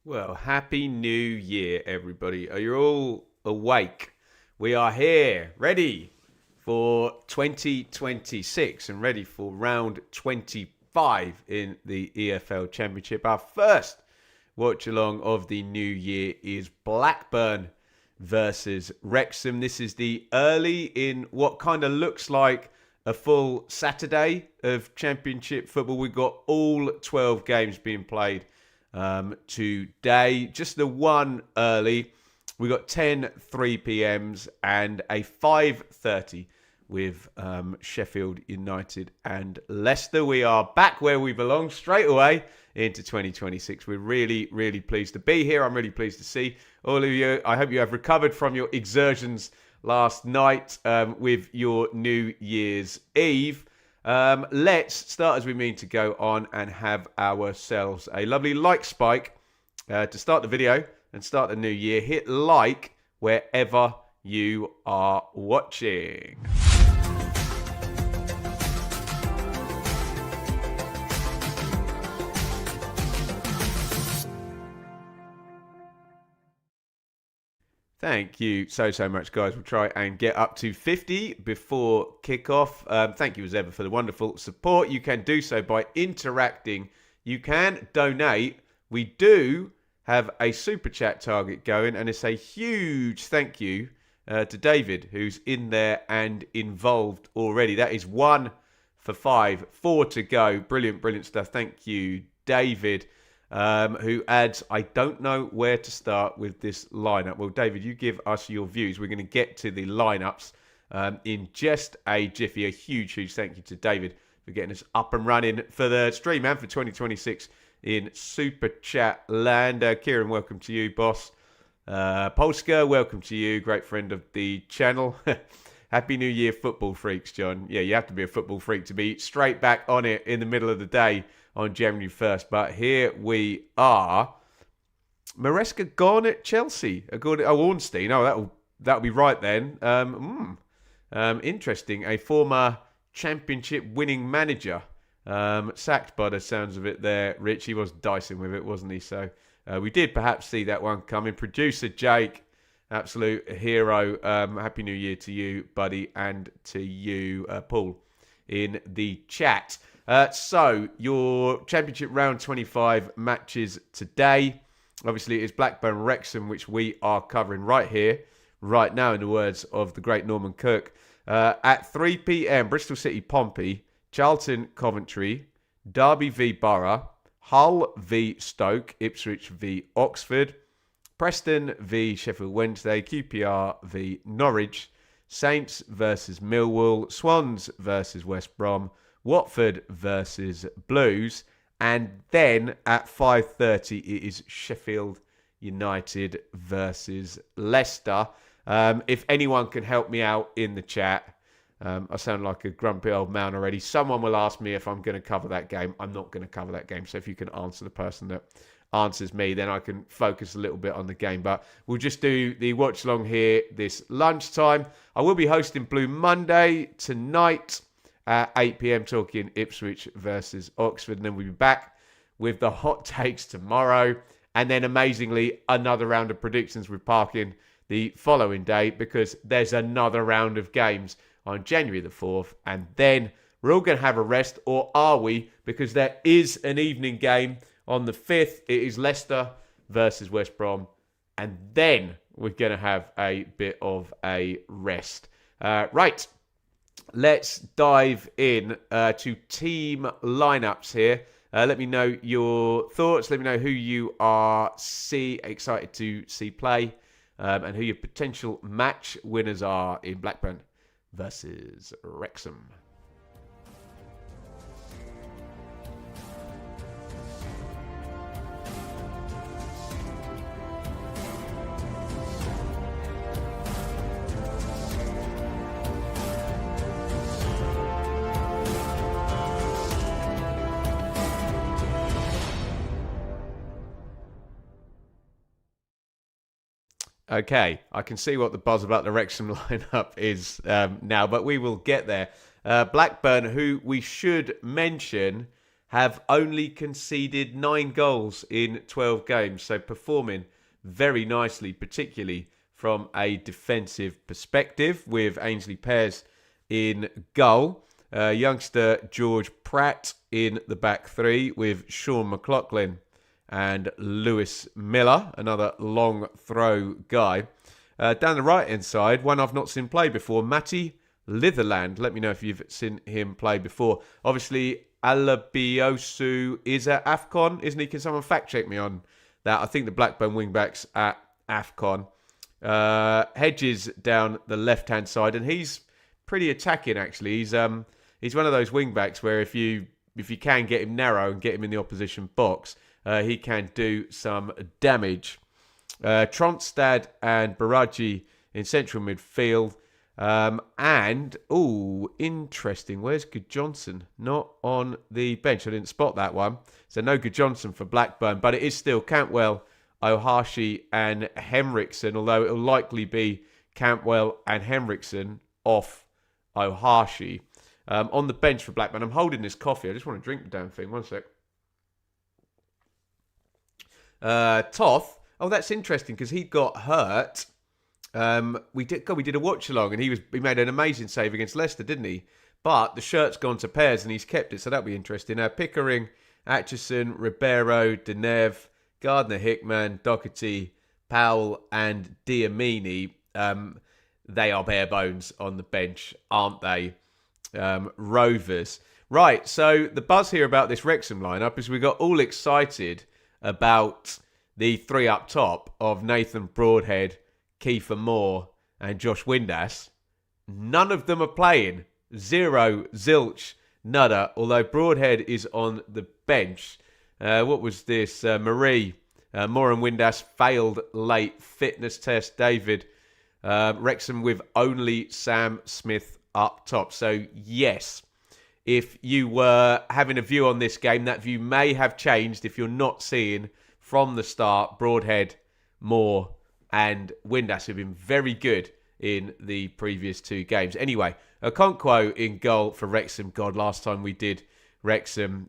Well, happy new year, everybody. Are you all awake? We are here, ready for 2026 and ready for round 25 in the EFL Championship. Our first watch along of the new year is Blackburn versus Wrexham. This is the early in what kind of looks like a full Saturday of Championship football. We've got all 12 games being played today. Just the one early. We got 10 3 p.m.s and a 5:30 with Sheffield United and Leicester. We are back where we belong straight away into 2026. We're really, really pleased to be here. I'm really pleased to see all of you. I hope you have recovered from your exertions last night with your New Year's Eve. Let's start as we mean to go on and have ourselves a lovely like spike to start the video and start the new year. Hit like wherever you are watching. Thank you so much, guys. We'll try and get up to 50 before kickoff. Thank you as ever for the wonderful support. You can do so by interacting. You can donate. We do have a super chat target going, and it's a huge thank you to David, who's in there and involved already. That is 1 for 5, 4 to go. Brilliant stuff. Thank you, David. Who adds, I don't know where to start with this lineup. Well, David, you give us your views. We're going to get to the lineups in just a jiffy. A huge thank you to David for getting us up and running for the stream and for 2026 in Super Chat land. Kieran, welcome to you, boss. Polska, welcome to you. Great friend of the channel. Happy New Year, football freaks, John. Yeah, you have to be a football freak to be straight back on it in the middle of the day on January 1st. But here we are. Maresca gone at Chelsea. Ornstein. Oh, that'll be right then. Interesting. A former championship winning manager. Sacked by the sounds of it there, Rich. He was dicing with it, wasn't he? So we did perhaps see that one coming. Producer Jake, absolute hero. Happy New Year to you, buddy, and to you, Paul, in the chat. So, your Championship Round 25 matches today. Obviously, it's Blackburn Wrexham, which we are covering right here, right now, in the words of the great Norman Cook. At 3 p.m, Bristol City Pompey, Charlton Coventry, Derby v Borough, Hull v Stoke, Ipswich v Oxford, Preston v Sheffield Wednesday, QPR v Norwich, Saints versus Millwall, Swans versus West Brom, Watford versus Blues, and then at 5:30 it is Sheffield United versus Leicester. If anyone can help me out in the chat, I sound like a grumpy old man already. Someone will ask me if I'm going to cover that game. I'm not going to cover that game. So if you can answer the person that answers me, then I can focus a little bit on the game. But we'll just do the watch along here this lunchtime. I will be hosting Blue Monday tonight at 8 p.m, talking Ipswich versus Oxford. And then we'll be back with the hot takes tomorrow. And then amazingly, another round of predictions with Parkin the following day, because there's another round of games on January the 4th. And then we're all going to have a rest, or are we? Because there is an evening game on the 5th. It is Leicester versus West Brom. And then we're going to have a bit of a rest. Right. Let's dive in to team lineups here. Let me know your thoughts. Let me know who you are excited to see play and who your potential match winners are in Blackburn versus Wrexham. Okay, I can see what the buzz about the Wrexham lineup is now, but we will get there. Blackburn, who we should mention, have only conceded 9 goals in 12 games. So performing very nicely, particularly from a defensive perspective, with Ainsley Pears in goal. Youngster George Pratt in the back three, with Sean McLaughlin and Lewis Miller, another long throw guy. Down the right-hand side, one I've not seen play before, Matty Litherland. Let me know if you've seen him play before. Obviously, Alabiosu is at AFCON, isn't he? Can someone fact-check me on that? I think the Blackburn wing-back's at AFCON. Hedges down the left-hand side, and he's pretty attacking, actually. He's one of those wing-backs where if you can get him narrow and get him in the opposition box, he can do some damage. Tronstad and Baraji in central midfield. Interesting. Where's Good Johnson? Not on the bench. I didn't spot that one. So no Good Johnson for Blackburn, but it is still Cantwell, Ohashi and Henriksen, although it'll likely be Cantwell and Henriksen off Ohashi. On the bench for Blackburn, I'm holding this coffee. I just want to drink the damn thing. One sec. Toth. Oh, that's interesting because he got hurt. We did a watch along, and he made an amazing save against Leicester, didn't he? But the shirt's gone to Pears, and he's kept it, so that'll be interesting. Pickering, Atchison, Ribeiro, Deneuve, Gardner, Hickman, Doherty, Powell, and Diamini. They are bare bones on the bench, aren't they? Rovers. Right, so the buzz here about this Wrexham lineup is we got all excited about the three up top of Nathan Broadhead, Kiefer Moore and Josh Windass. None of them are playing. Zero, zilch, nada. Although Broadhead is on the bench. What was this? Marie, Moore and Windass failed late fitness test. David, Wrexham with only Sam Smith up top. So yes, if you were having a view on this game, that view may have changed if you're not seeing from the start Broadhead, Moore and Windass, who've been very good in the previous 2 games. Anyway, Okonkwo in goal for Wrexham. God, last time we did Wrexham,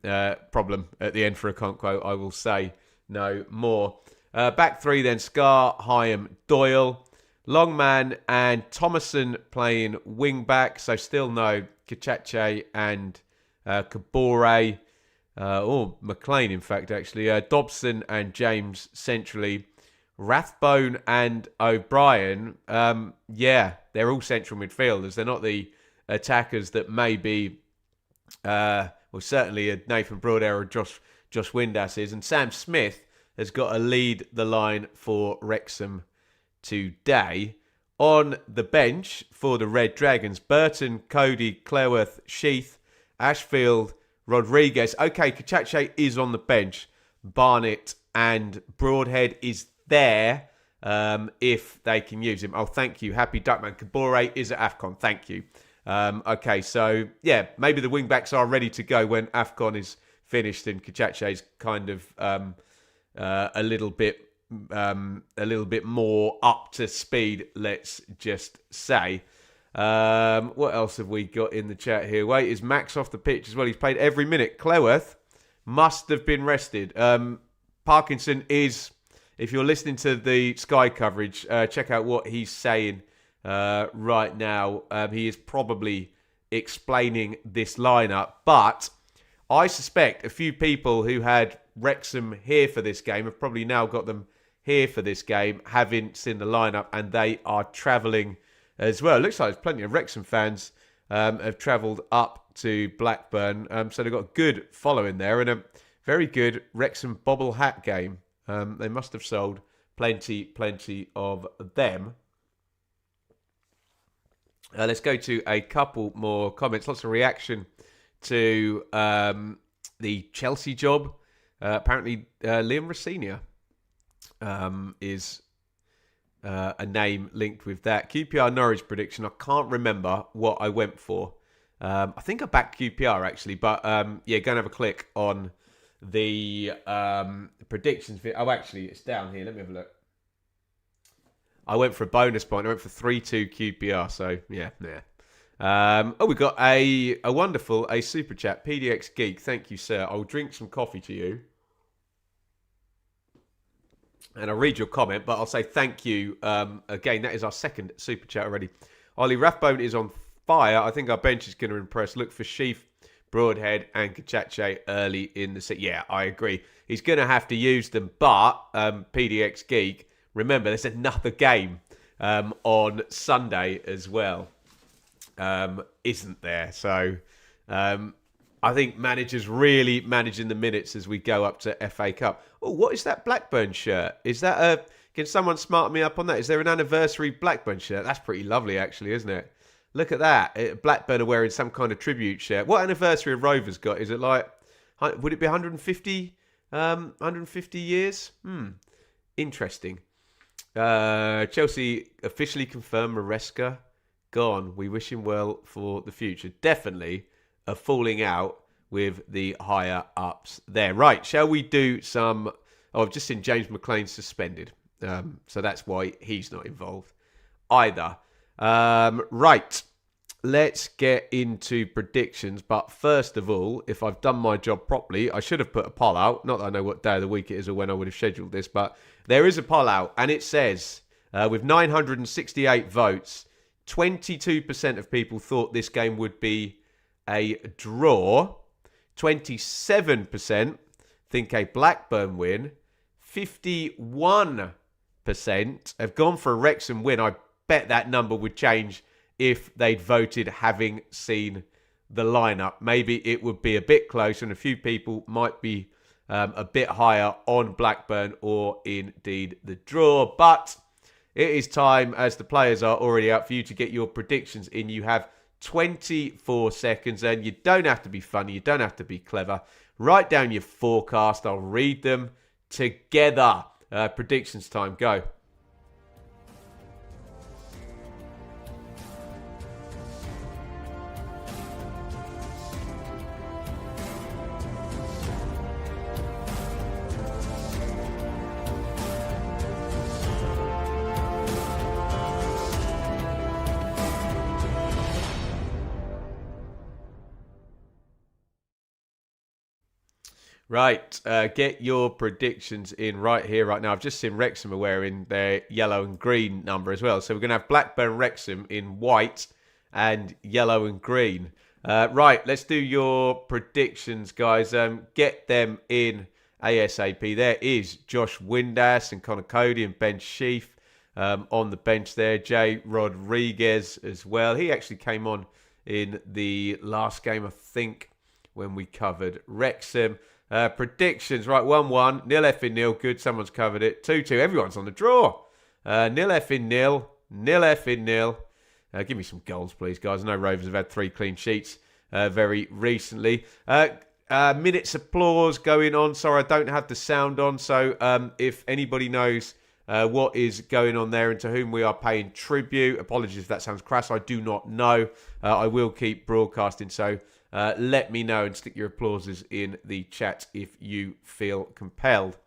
problem at the end for Okonkwo, I will say no more. Back 3 then, Scar, Hyam, Doyle, Longman and Thomason playing wing back. So still no Kachache and Kabore. McLean, in fact, actually. Dobson and James centrally. Rathbone and O'Brien, they're all central midfielders. They're not the attackers that maybe, certainly Nathan Broadhead or Josh Windass is. And Sam Smith has got to lead the line for Wrexham today. On the bench for the Red Dragons, Burton, Cody, Clareworth, Sheath, Ashfield, Rodriguez. Okay, Kachache is on the bench. Barnett and Broadhead is there if they can use him. Oh, thank you. Happy Duckman. Kabore is at AFCON. Thank you. Okay, so, yeah, maybe the wing-backs are ready to go when AFCON is finished and Kachache's kind of a little bit more up to speed, let's just say. What else have we got in the chat here? Wait, is Max off the pitch as well? He's played every minute. Cleworth must have been rested. Parkinson is, if you're listening to the Sky coverage, check out what he's saying right now. He is probably explaining this lineup, but I suspect a few people who had Wrexham here for this game have probably now got them here for this game, having seen the lineup, and they are travelling as well. It looks like there's plenty of Wrexham fans have travelled up to Blackburn, so they've got a good following there and a very good Wrexham bobble hat game. They must have sold plenty of them. Let's go to a couple more comments. Lots of reaction to the Chelsea job. Apparently, Liam Rossignol is a name linked with that. QPR Norwich prediction. I can't remember what I went for. I think I backed QPR actually, but go and have a click on the predictions. Oh, actually, it's down here. Let me have a look. I went for a bonus point. I went for 3-2 QPR. So, yeah. We got a wonderful super chat. PDX Geek, thank you, sir. I'll drink some coffee to you, and I'll read your comment, but I'll say thank you again. That is our second super chat already. Ollie Rathbone is on fire. I think our bench is going to impress. Look for Sheaf, Broadhead, and Kachache early in the set. Yeah, I agree. He's going to have to use them, but PDX Geek, remember, there's another game on Sunday as well. Isn't there? So I think managers really managing the minutes as we go up to FA Cup. Oh, what is that Blackburn shirt? Is that can someone smart me up on that? Is there an anniversary Blackburn shirt? That's pretty lovely, actually, isn't it? Look at that. Blackburn are wearing some kind of tribute shirt. What anniversary have Rovers got? Is it like, would it be 150 years? Interesting. Chelsea officially confirmed Maresca gone. We wish him well for the future. Definitely a falling out with the higher ups there. Right, shall we do some... Oh, I've just seen James McLean suspended. So that's why he's not involved either. Right, let's get into predictions. But first of all, if I've done my job properly, I should have put a poll out. Not that I know what day of the week it is or when I would have scheduled this, but there is a poll out, and it says, with 968 votes, 22% of people thought this game would be a draw. 27% think a Blackburn win. 51% have gone for a Wrexham win. I bet that number would change if they'd voted having seen the lineup. Maybe it would be a bit closer, and a few people might be a bit higher on Blackburn or indeed the draw. But it is time, as the players are already out, for you to get your predictions in. You have 24 seconds, and you don't have to be funny. You don't have to be clever. Write down your forecast. I'll read them together. Predictions time. Go. Right, get your predictions in right here, right now. I've just seen Wrexham are wearing their yellow and green number as well. So we're going to have Blackburn Wrexham in white and yellow and green. Right, let's do your predictions, guys. Get them in ASAP. There is Josh Windass and Connor Cody and Ben Sheaf on the bench there. Jay Rodriguez as well. He actually came on in the last game, I think, when we covered Wrexham. Predictions, right, 1-1, nil effing nil, good, someone's covered it. 2-2, everyone's on the draw. Nil effing nil, nil effing nil. Give me some goals, please, guys. I know Rovers have had 3 clean sheets very recently. Minutes applause going on. Sorry, I don't have the sound on, so if anybody knows what is going on there and to whom we are paying tribute, apologies if that sounds crass, I do not know. I will keep broadcasting, so let me know and stick your applauses in the chat if you feel compelled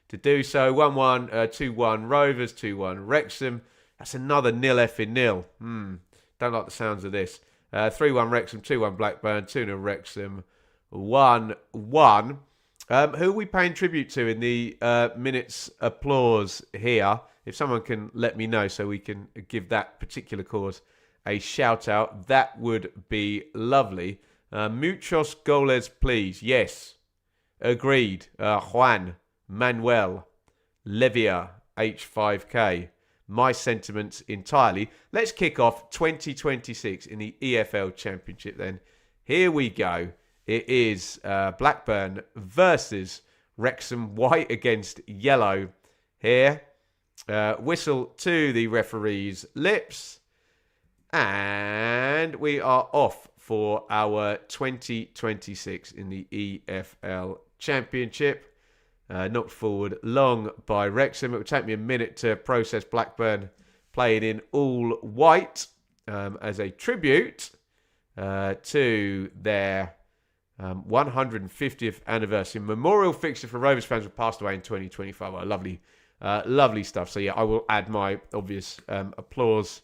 to do so. 1-1, 2-1 Rovers, 2-1 Wrexham. That's another nil effing nil. Don't like the sounds of this. 3-1 Wrexham, 2-1 Blackburn, 2-0 Wrexham, 1-1. Who are we paying tribute to in the minutes applause here? If someone can let me know so we can give that particular cause a shout out, that would be lovely. Muchos goles, please. Yes. Agreed. Juan, Manuel, Levia, H5K. My sentiments entirely. Let's kick off 2026 in the EFL Championship then. Here we go. It is Blackburn versus Wrexham. White against yellow here. Whistle to the referee's lips. And we are off for our 2026 in the EFL Championship. Knocked forward long by Wrexham. It will take me a minute to process Blackburn playing in all white as a tribute to their 150th anniversary. Memorial fixture for Rovers fans who passed away in 2025. Oh, lovely stuff. So yeah, I will add my obvious applause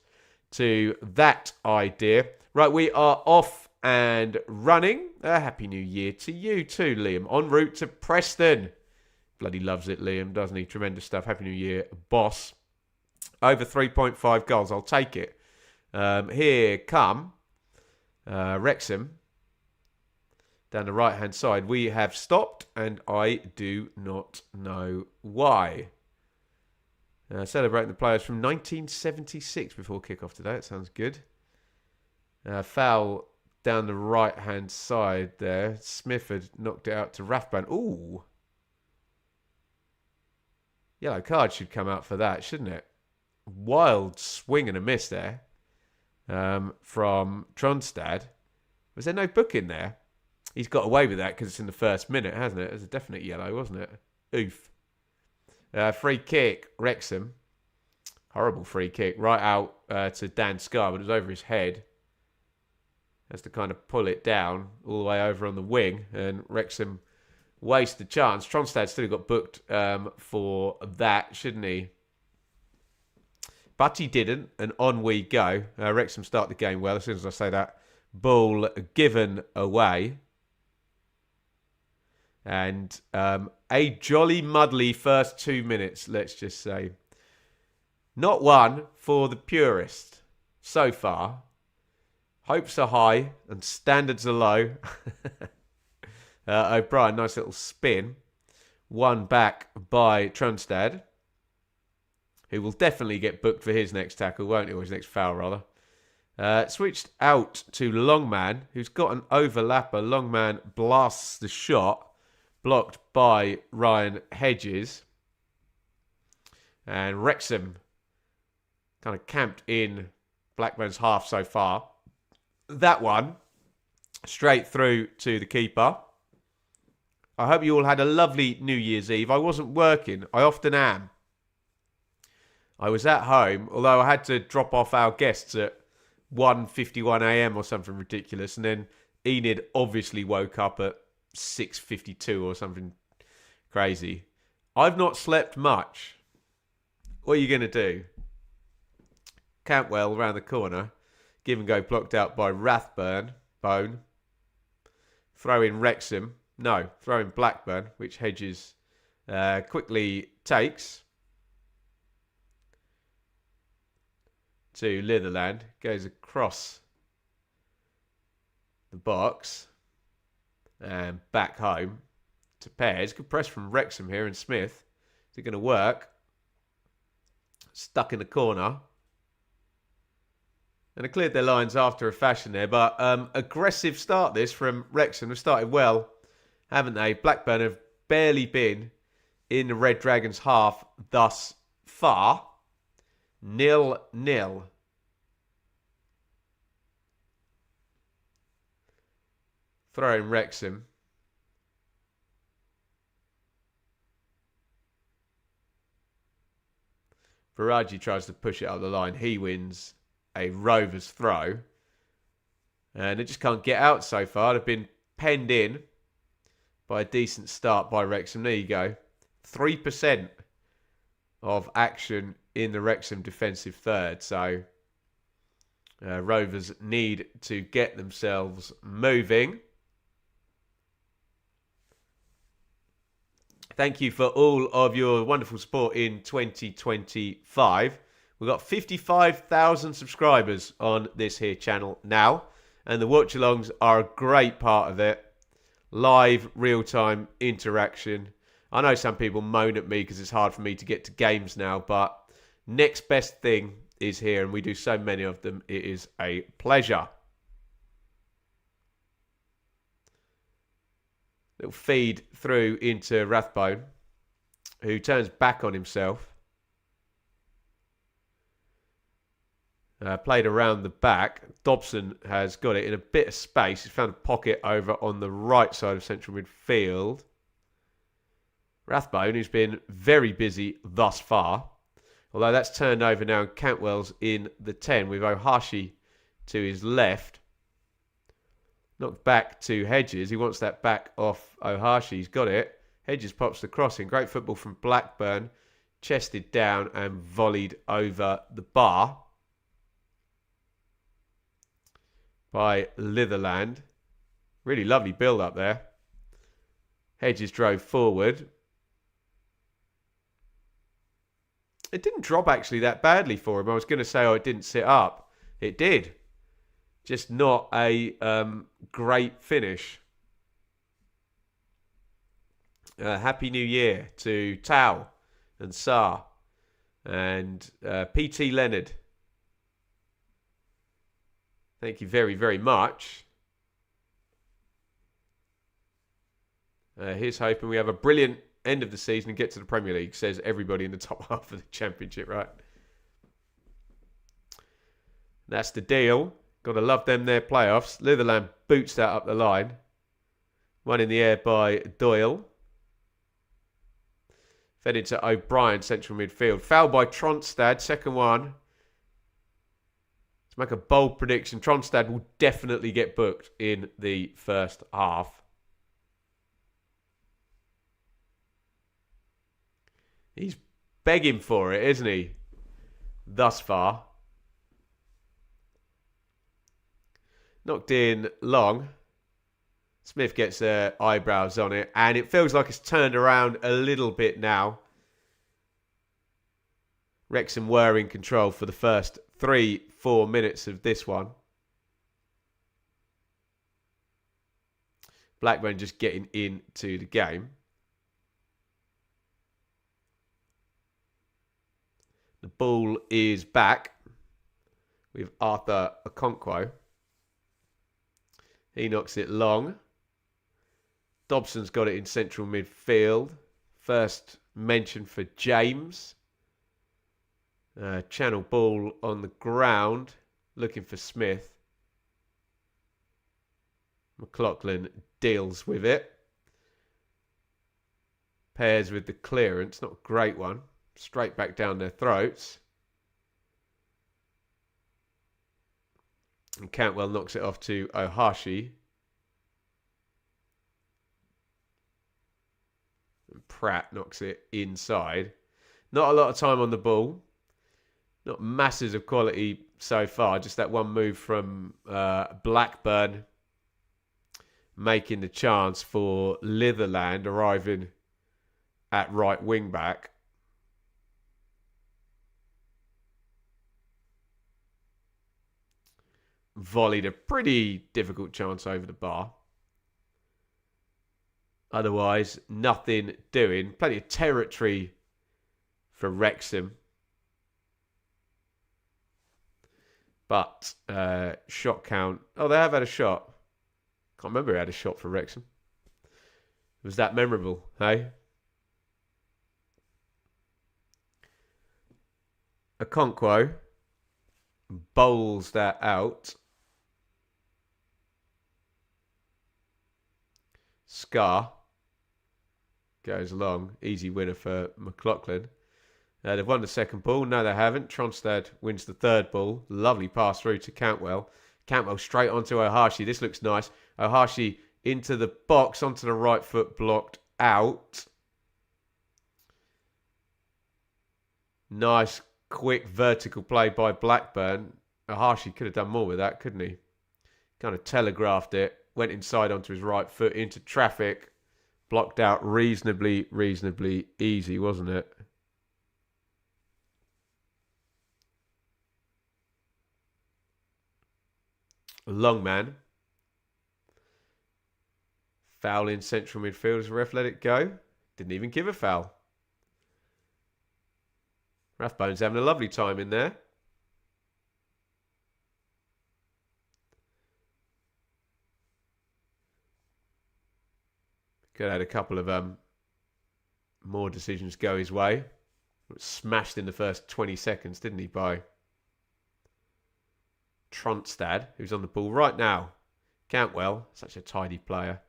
to that idea. Right, we are off and running. Happy New Year to you too, Liam. En route to Preston. Bloody loves it, Liam, doesn't he? Tremendous stuff. Happy New Year, boss. Over 3.5 goals. I'll take it. Here come Wrexham. Down the right-hand side. We have stopped, and I do not know why. Celebrating the players from 1976 before kickoff today. That sounds good. Foul down the right-hand side there. Smith had knocked it out to Rathbone. Ooh. Yellow card should come out for that, shouldn't it? Wild swing and a miss there from Tronstad. Was there no book in there? He's got away with that because it's in the first minute, hasn't it? It was a definite yellow, wasn't it? Oof. Free kick, Wrexham. Horrible free kick. Right out to Dan Scar, but it was over his head. Has to kind of pull it down all the way over on the wing, and Wrexham waste the chance. Tronstad still got booked for that, shouldn't he? But he didn't, and on we go. Wrexham start the game well. As soon as I say that, ball given away. And a jolly muddly first 2 minutes, let's just say. Not one for the purist so far. Hopes are high and standards are low. O'Brien, nice little spin. One back by Tronstad, who will definitely get booked for his next tackle, won't he? Or his next foul, rather. Switched out to Longman, who's got an overlapper. Longman blasts the shot, blocked by Ryan Hedges. And Wrexham kind of camped in Blackburn's half so far. That one, straight through to the keeper. I hope you all had a lovely New Year's Eve. I wasn't working. I often am. I was at home, although I had to drop off our guests at 1:51 a.m. or something ridiculous. And then Enid obviously woke up at 6:52 or something crazy. I've not slept much. What are you going to do? Cantwell around the corner. Give and go blocked out by Rathbone. Throw in Wrexham. No, throw in Blackburn, which Hedges quickly takes. To Litherland. Goes across the box. And back home to Pears. Good press from Wrexham here and Smith. Is it going to work? Stuck in the corner. And they cleared their lines after a fashion there. But aggressive start this from Wrexham. They've started well, haven't they? Blackburn have barely been in the Red Dragons half thus far. 0-0. Throw in Wrexham. Viraji tries to push it up the line. He wins a Rovers throw. And they just can't get out so far. They've been penned in by a decent start by Wrexham. There you go. 3% of action in the Wrexham defensive third. So Rovers need to get themselves moving. Thank you for all of your wonderful support in 2025. We've got 55,000 subscribers on this here channel now. And the watch-alongs are a great part of it. Live, real-time interaction. I know some people moan at me because it's hard for me to get to games now. But next best thing is here. And we do so many of them. It is a pleasure. Little feed through into Rathbone, who turns back on himself. Played around the back. Dobson has got it in a bit of space. He's found a pocket over on the right side of central midfield. Rathbone, who's been very busy thus far. Although that's turned over now and Cantwell's in the 10 with Ohashi to his left. Knocked back to Hedges. He wants that back off Ohashi. He's got it. Hedges pops the crossing. Great football from Blackburn. Chested down and volleyed over the bar. by Litherland. Really lovely build up there. Hedges drove forward. It didn't drop actually that badly for him. I was going to say, it didn't sit up. It did. Just not a great finish. Happy New Year to Tao and Sa and PT Leonard. Thank you very, very much. Here's hoping we have a brilliant end of the season and get to the Premier League, says everybody in the top half of the Championship, right? That's the deal. Got to love them, their playoffs. Litherland boots that up the line. One in the air by Doyle. Fed into O'Brien, central midfield. Foul by Tronstad, second one. To make a bold prediction, Tronstad will definitely get booked in the first half. He's begging for it, isn't he? Thus far. Knocked in long. Smith gets their eyebrows on it. And it feels like it's turned around a little bit now. Wrexham were in control for the first 3-4 minutes of this one. Blackburn just getting into the game. The ball is back with Arthur Okonkwo. He knocks it long. Dobson's got it in central midfield. First mention for James. Channel ball on the ground. Looking for Smith. McLaughlin deals with it. Pairs with the clearance. Not a great one. Straight back down their throats. And Cantwell knocks it off to Ohashi. And Pratt knocks it inside. Not a lot of time on the ball. Not masses of quality so far. Just that one move from Blackburn. Making the chance for Litherland arriving at right wing back. Volleyed a pretty difficult chance over the bar. Otherwise, nothing doing. Plenty of territory for Wrexham. But shot count. Oh, they have had a shot. Can't remember who had a shot for Wrexham. Was that memorable, hey? Okonkwo bowls that out. Scar goes long. Easy winner for McLaughlin. They've won the second ball. No, they haven't. Tronstad wins the third ball. Lovely pass through to Cantwell. Cantwell straight onto Ohashi. This looks nice. Ohashi into the box, onto the right foot, blocked out. Nice, quick, vertical play by Blackburn. Ohashi could have done more with that, couldn't he? Kind of telegraphed it. Went inside onto his right foot into traffic. Blocked out reasonably easy, wasn't it? Long man. Foul in central midfield as the ref let it go. Didn't even give a foul. Rathbone's having a lovely time in there. Could have had a couple of more decisions go his way. Smashed in the first 20 seconds, didn't he, by Tronstad, who's on the ball right now. Cantwell, such a tidy player.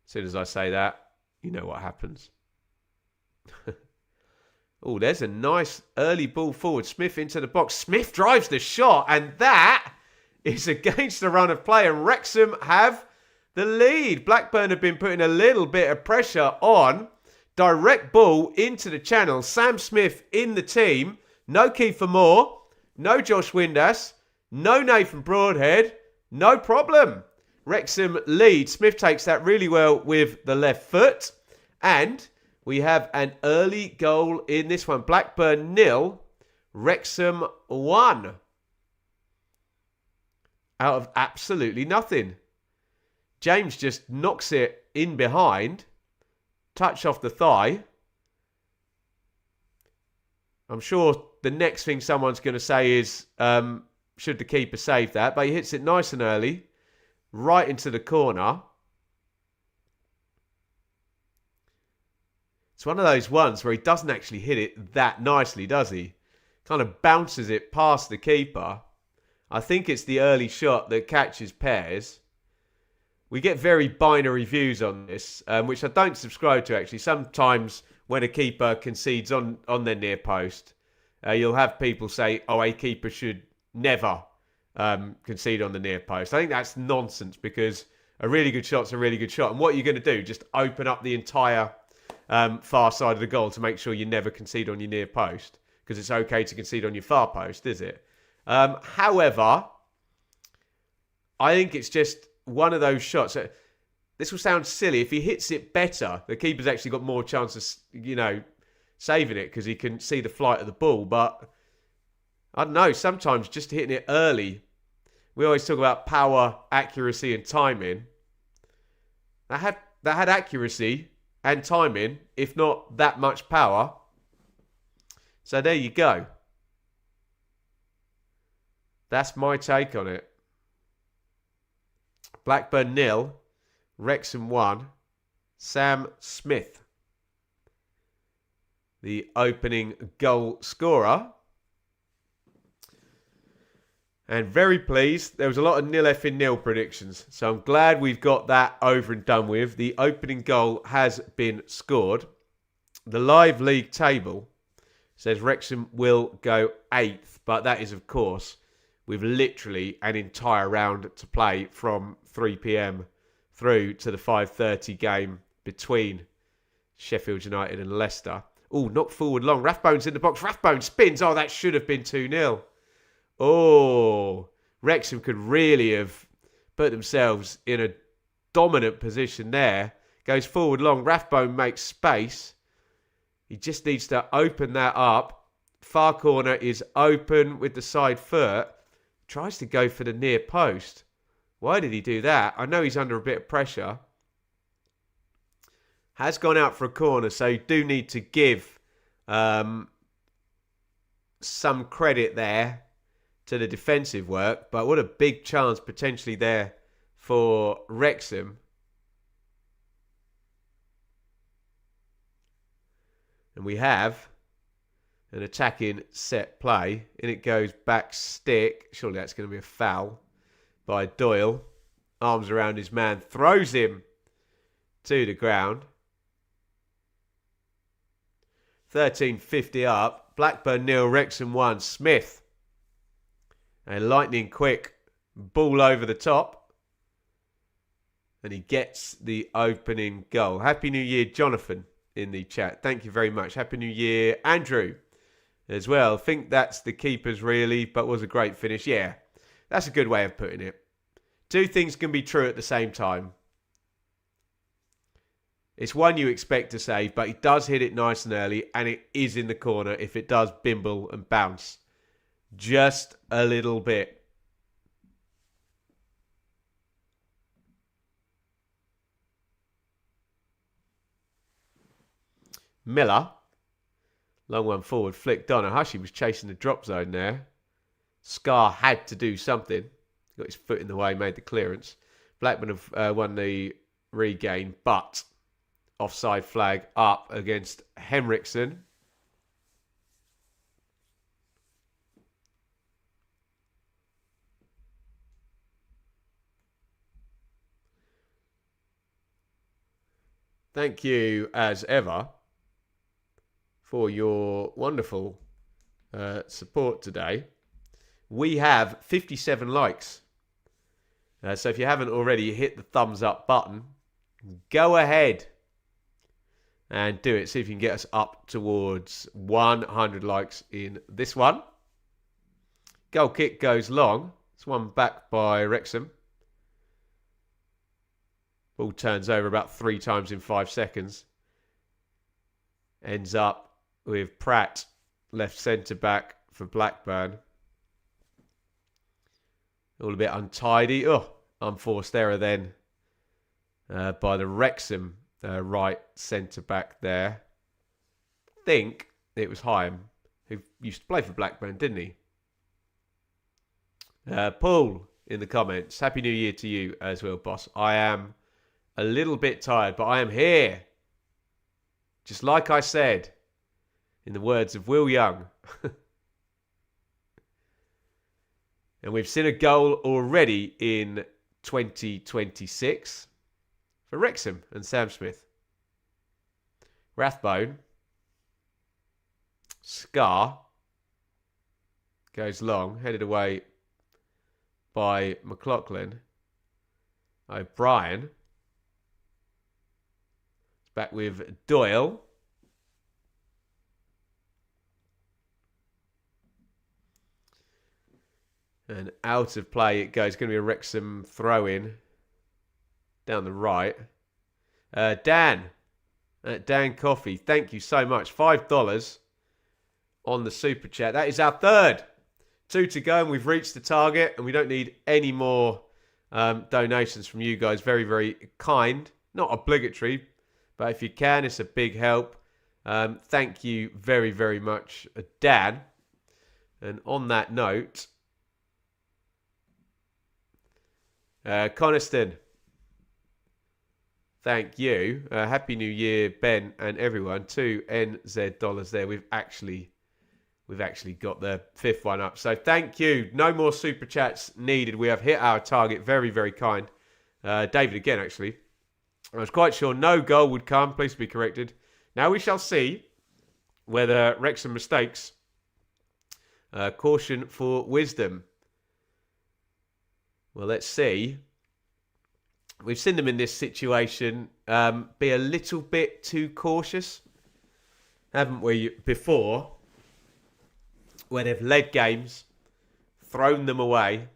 As soon as I say that, you know what happens. Oh, there's a nice early ball forward. Smith into the box. Smith drives the shot, and that is against the run of play. And Wrexham have the lead. Blackburn have been putting a little bit of pressure on. Direct ball into the channel. Sam Smith in the team. No Kiefer Moore. No Josh Windass. No Nathan Broadhead. No problem. Wrexham lead. Smith takes that really well with the left foot. And we have an early goal in this one. Blackburn 0, Wrexham 1. Out of absolutely nothing. James just knocks it in behind. Touch off the thigh. I'm sure the next thing someone's going to say is, should the keeper save that? But he hits it nice and early. Right into the corner. It's one of those ones where he doesn't actually hit it that nicely, does he? Kind of bounces it past the keeper. I think it's the early shot that catches pairs. We get very binary views on this, which I don't subscribe to actually. Sometimes when a keeper concedes on their near post, you'll have people say, oh, a keeper should never concede on the near post. I think that's nonsense because a really good shot's a really good shot. And what you're going to do, just open up the entire far side of the goal to make sure you never concede on your near post, because it's okay to concede on your far post, is it? However, I think it's just one of those shots. This will sound silly. If he hits it better, the keeper's actually got more chance of, saving it because he can see the flight of the ball. But I don't know, sometimes just hitting it early. We always talk about power, accuracy and timing. That had accuracy and timing, if not that much power. So there you go. That's my take on it. Blackburn 0, Wrexham 1. Sam Smith, the opening goal scorer. And very pleased. There was a lot of nil effing nil predictions. So I'm glad we've got that over and done with. The opening goal has been scored. The live league table says Wrexham will go 8th. But that is, of course, with literally an entire round to play from 3 p.m. through to the 5:30 game between Sheffield United and Leicester. Oh, knocked forward long. Rathbone's in the box. Rathbone spins. Oh, that should have been 2-0. Oh, Wrexham could really have put themselves in a dominant position there. Goes forward long. Rathbone makes space. He just needs to open that up. Far corner is open with the side foot. Tries to go for the near post. Why did he do that? I know he's under a bit of pressure. Has gone out for a corner, so you do need to give some credit there to the defensive work. But what a big chance potentially there for Wrexham. And we have an attacking set play. In it goes back stick. Surely that's going to be a foul by Doyle. Arms around his man. Throws him to the ground. 13:50 up. Blackburn 0, Wrexham 1. Smith. A lightning quick ball over the top. And he gets the opening goal. Happy New Year, Jonathan, in the chat. Thank you very much. Happy New Year, Andrew, as well. Think that's the keeper's really, but was a great finish. Yeah, that's a good way of putting it. Two things can be true at the same time. It's one you expect to save, but he does hit it nice and early, and it is in the corner if it does bimble and bounce just a little bit. Miller, long one forward, flicked on. Ahashi was chasing the drop zone there. Scar had to do something. Got his foot in the way, made the clearance. Blackburn have won the regain, but offside flag up against Henriksen. Thank you, as ever, for your wonderful support today. We have 57 likes. So if you haven't already hit the thumbs up button, go ahead and do it. See if you can get us up towards 100 likes in this one. Goal kick goes long. It's one back by Wrexham. Ball turns over about 3 times in 5 seconds. Ends up with Pratt, left centre-back for Blackburn. All a bit untidy. Oh, unforced error then by the Wrexham right centre-back there. I think it was Hyam, who used to play for Blackburn, didn't he? Paul in the comments. Happy New Year to you as well, boss. I am a little bit tired, but I am here. Just like I said, in the words of Will Young. And we've seen a goal already in 2026 for Wrexham and Sam Smith. Rathbone. Scar. Goes long, headed away by McLaughlin. O'Brien. Back with Doyle. And out of play it goes. It's going to be a Wrexham throw-in down the right. Dan. Dan Coffey. Thank you so much. $5 on the Super Chat. That is our third. 2 to go and we've reached the target. And we don't need any more donations from you guys. Very, very kind. Not obligatory. But if you can, it's a big help. Thank you very, very much, Dan. And on that note, Coniston, thank you. Happy New Year, Ben and everyone. 2 NZ dollars there. We've actually got the 5th one up. So thank you. No more super chats needed. We have hit our target. Very, very kind. David again, actually. I was quite sure no goal would come. Please be corrected. Now we shall see whether Wrexham mistakes. Caution for wisdom. Well, let's see. We've seen them in this situation be a little bit too cautious, haven't we, before, where they've led games, thrown them away.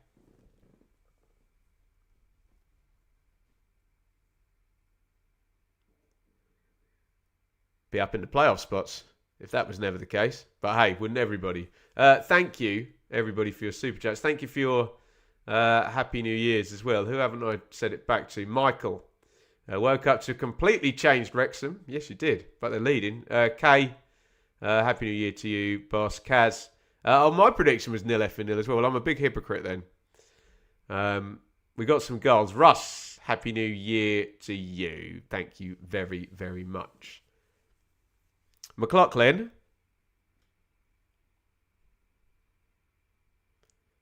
Be up in the playoff spots if that was never the case. But hey, wouldn't everybody? Thank you, everybody, for your super chats. Thank you for your Happy New Year's as well. Who haven't I said it back to? Michael. Woke up to completely changed Wrexham. Yes, you did. But they're leading. Kay, Happy New Year to you, boss. Kaz. My prediction was 0-0 as well. Well, I'm a big hypocrite then. We got some goals. Russ, Happy New Year to you. Thank you very, very much. McLaughlin.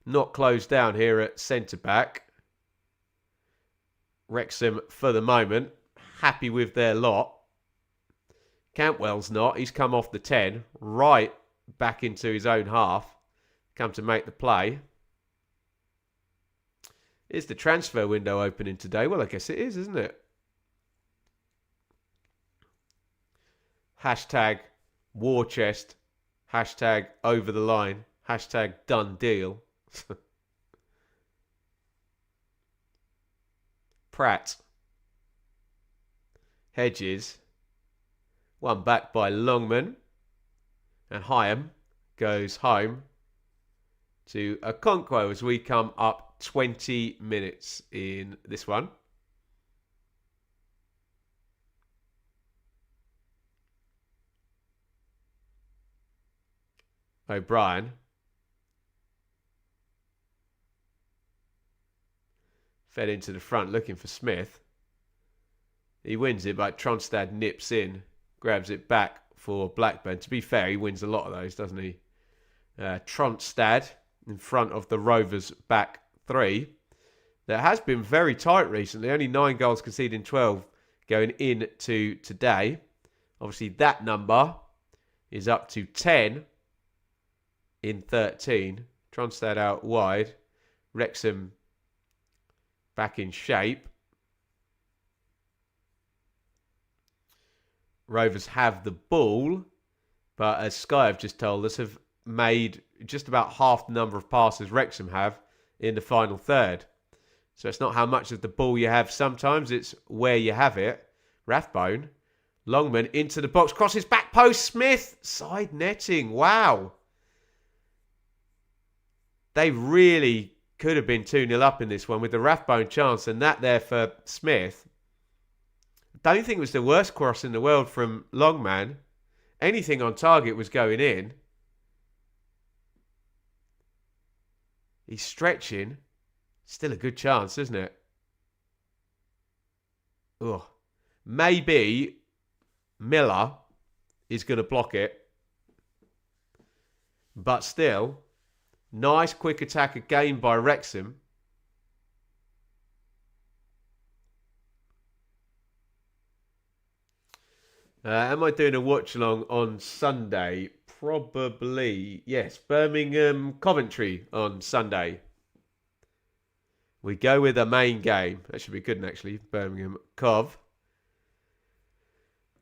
Not closed down here at centre-back. Wrexham, for the moment, happy with their lot. Cantwell's not. He's come off the 10, right back into his own half. Come to make the play. Is the transfer window opening today? Well, I guess it is, isn't it? Hashtag war chest. Hashtag over the line. Hashtag done deal. Pratt. Hedges. One back by Longman. And Hyam goes home to Okonkwo as we come up 20 minutes in this one. O'Brien. Fed into the front looking for Smith. He wins it, but Tronstad nips in, grabs it back for Blackburn. To be fair, he wins a lot of those, doesn't he? Tronstad in front of the Rovers back 3. That has been very tight recently. Only 9 goals conceded in 12 going into today. Obviously, that number is up to 10 in 13. Tronstad out wide. Wrexham back in shape. Rovers have the ball, but as Sky have just told us, have made just about half the number of passes Wrexham have in the final third. So it's not how much of the ball you have sometimes, it's where you have it. Rathbone, Longman into the box, crosses back post, Smith, side netting. Wow. They really could have been 2-0 up in this one with the Rathbone chance and that there for Smith. I don't think it was the worst cross in the world from Longman. Anything on target was going in. He's stretching. Still a good chance, isn't it? Oh, maybe Miller is going to block it. But still, nice quick attack again by Wrexham. Am I doing a watch along on Sunday? Probably, yes. Birmingham Coventry on Sunday. We go with a main game. That should be good, actually. Birmingham Cov.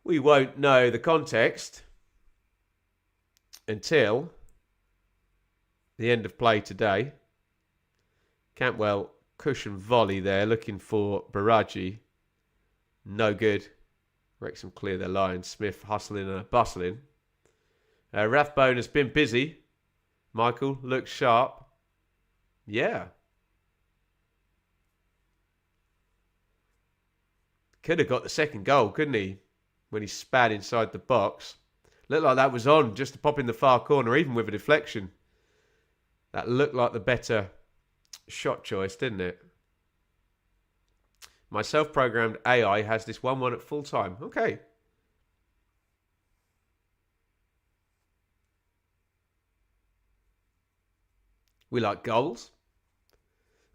We won't know the context until the end of play today. Cantwell, cushion volley there, looking for Baraji. No good. Wrexham clear their line. Smith hustling and bustling. Rathbone has been busy. Michael looks sharp. Yeah. Could have got the second goal, couldn't he? When he spat inside the box. Looked like that was on, just to pop in the far corner, even with a deflection. That looked like the better shot choice, didn't it? My self-programmed AI has this 1-1 at full time. Okay. We like goals.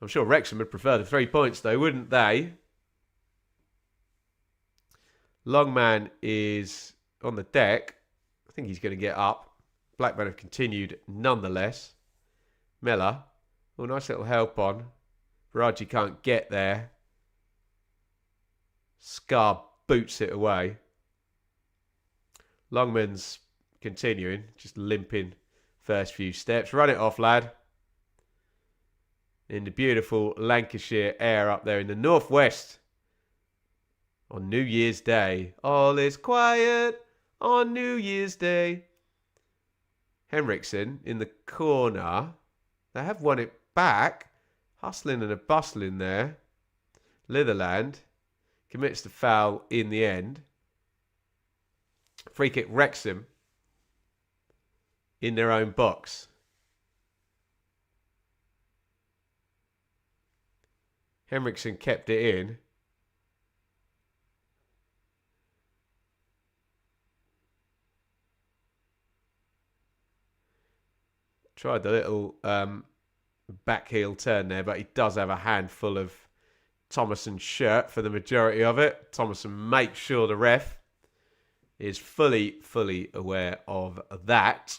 I'm sure Wrexham would prefer the 3 points, though, wouldn't they? Longman is on the deck. I think he's going to get up. Blackburn have continued nonetheless. Miller. Oh, nice little help on. Baraji can't get there. Scar boots it away. Longman's continuing. Just limping first few steps. Run it off, lad. In the beautiful Lancashire air up there in the northwest. On New Year's Day. All is quiet on New Year's Day. Henriksen in the corner. They have won it back. Hustling and a bustling there. Litherland commits the foul in the end. Free kick Wrexham in their own box. Henriksen kept it in. Tried the little back heel turn there, but he does have a handful of Thomason's shirt for the majority of it. Thomason makes sure the ref is fully aware of that.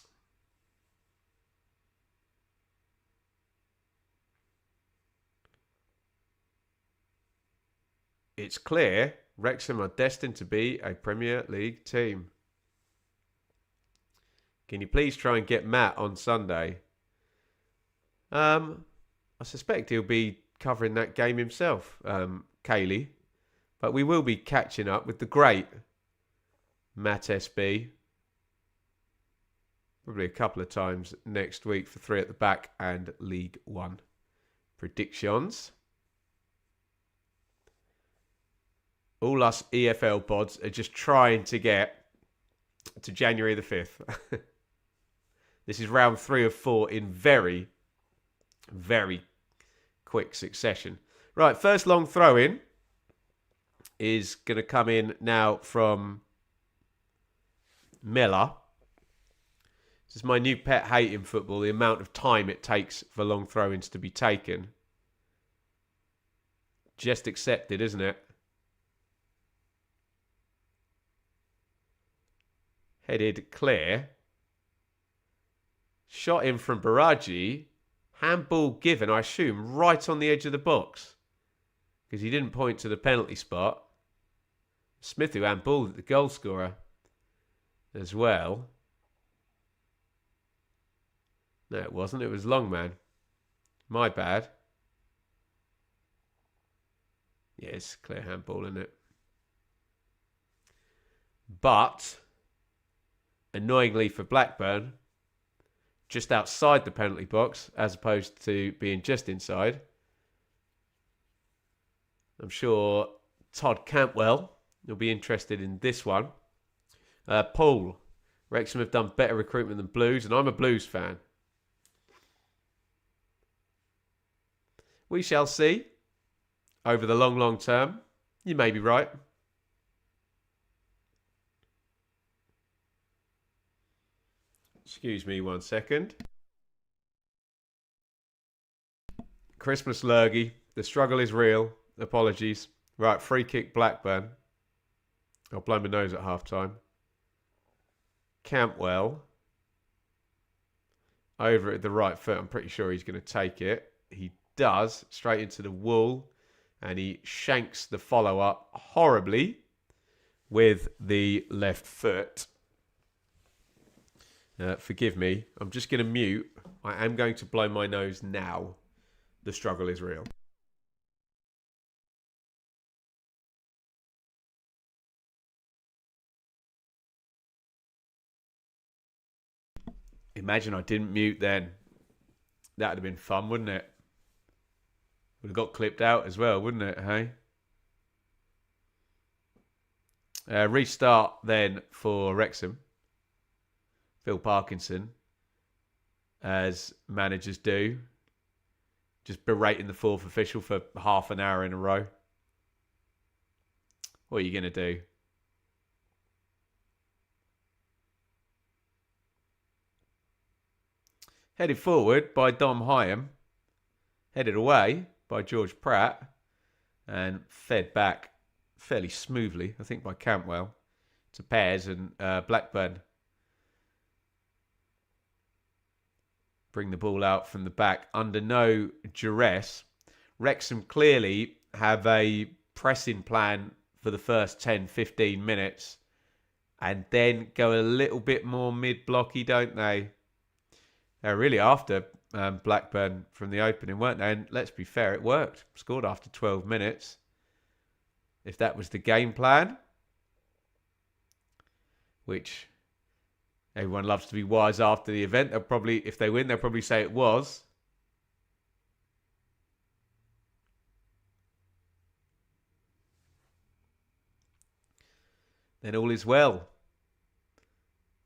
It's clear Wrexham are destined to be a Premier League team. Can you please try and get Matt on Sunday? I suspect he'll be covering that game himself, Kaylee. But we will be catching up with the great Matt SB. Probably a couple of times next week for 3 at the back and League One predictions. All us EFL bods are just trying to get to January the 5th. This is round 3 of 4 in very quick succession. Right, first long throw in is going to come in now from Miller. This is my new pet hate in football, the amount of time it takes for long throw-ins to be taken. Just accepted, isn't it? Headed clear. Shot in from Baraji. Handball given, I assume, right on the edge of the box. Because he didn't point to the penalty spot. Smith who handballed the goal scorer as well. No, it wasn't. It was Longman. My bad. Yes, clear handball, isn't it? But, annoyingly for Blackburn, just outside the penalty box, as opposed to being just inside. I'm sure Todd Cantwell will be interested in this one. Paul, Wrexham have done better recruitment than Blues, and I'm a Blues fan. We shall see. Over the long, long term, you may be right. Excuse me 1 second. Christmas lurgy. The struggle is real. Apologies. Right, free kick Blackburn. I'll blow my nose at half time. Campbell. Over at the right foot. I'm pretty sure he's going to take it. He does. Straight into the wall. And he shanks the follow-up horribly with the left foot. Forgive me. I'm just going to mute. I am going to blow my nose now. The struggle is real. Imagine I didn't mute then. That would have been fun, wouldn't it? Would have got clipped out as well, wouldn't it, hey? Restart then for Wrexham. Phil Parkinson, as managers do. Just berating the fourth official for half an hour in a row. What are you going to do? Headed forward by Dom Hyam. Headed away by George Pratt. And fed back fairly smoothly, I think, by Cantwell to Pears, and Blackburn bring the ball out from the back under no duress. Wrexham clearly have a pressing plan for the first 10-15 minutes and then go a little bit more mid-blocky, don't they? They're really after Blackburn from the opening, weren't they? And let's be fair, it worked. Scored after 12 minutes. If that was the game plan, which everyone loves to be wise after the event, they'll probably, if they win, they'll probably say it was. Then all is well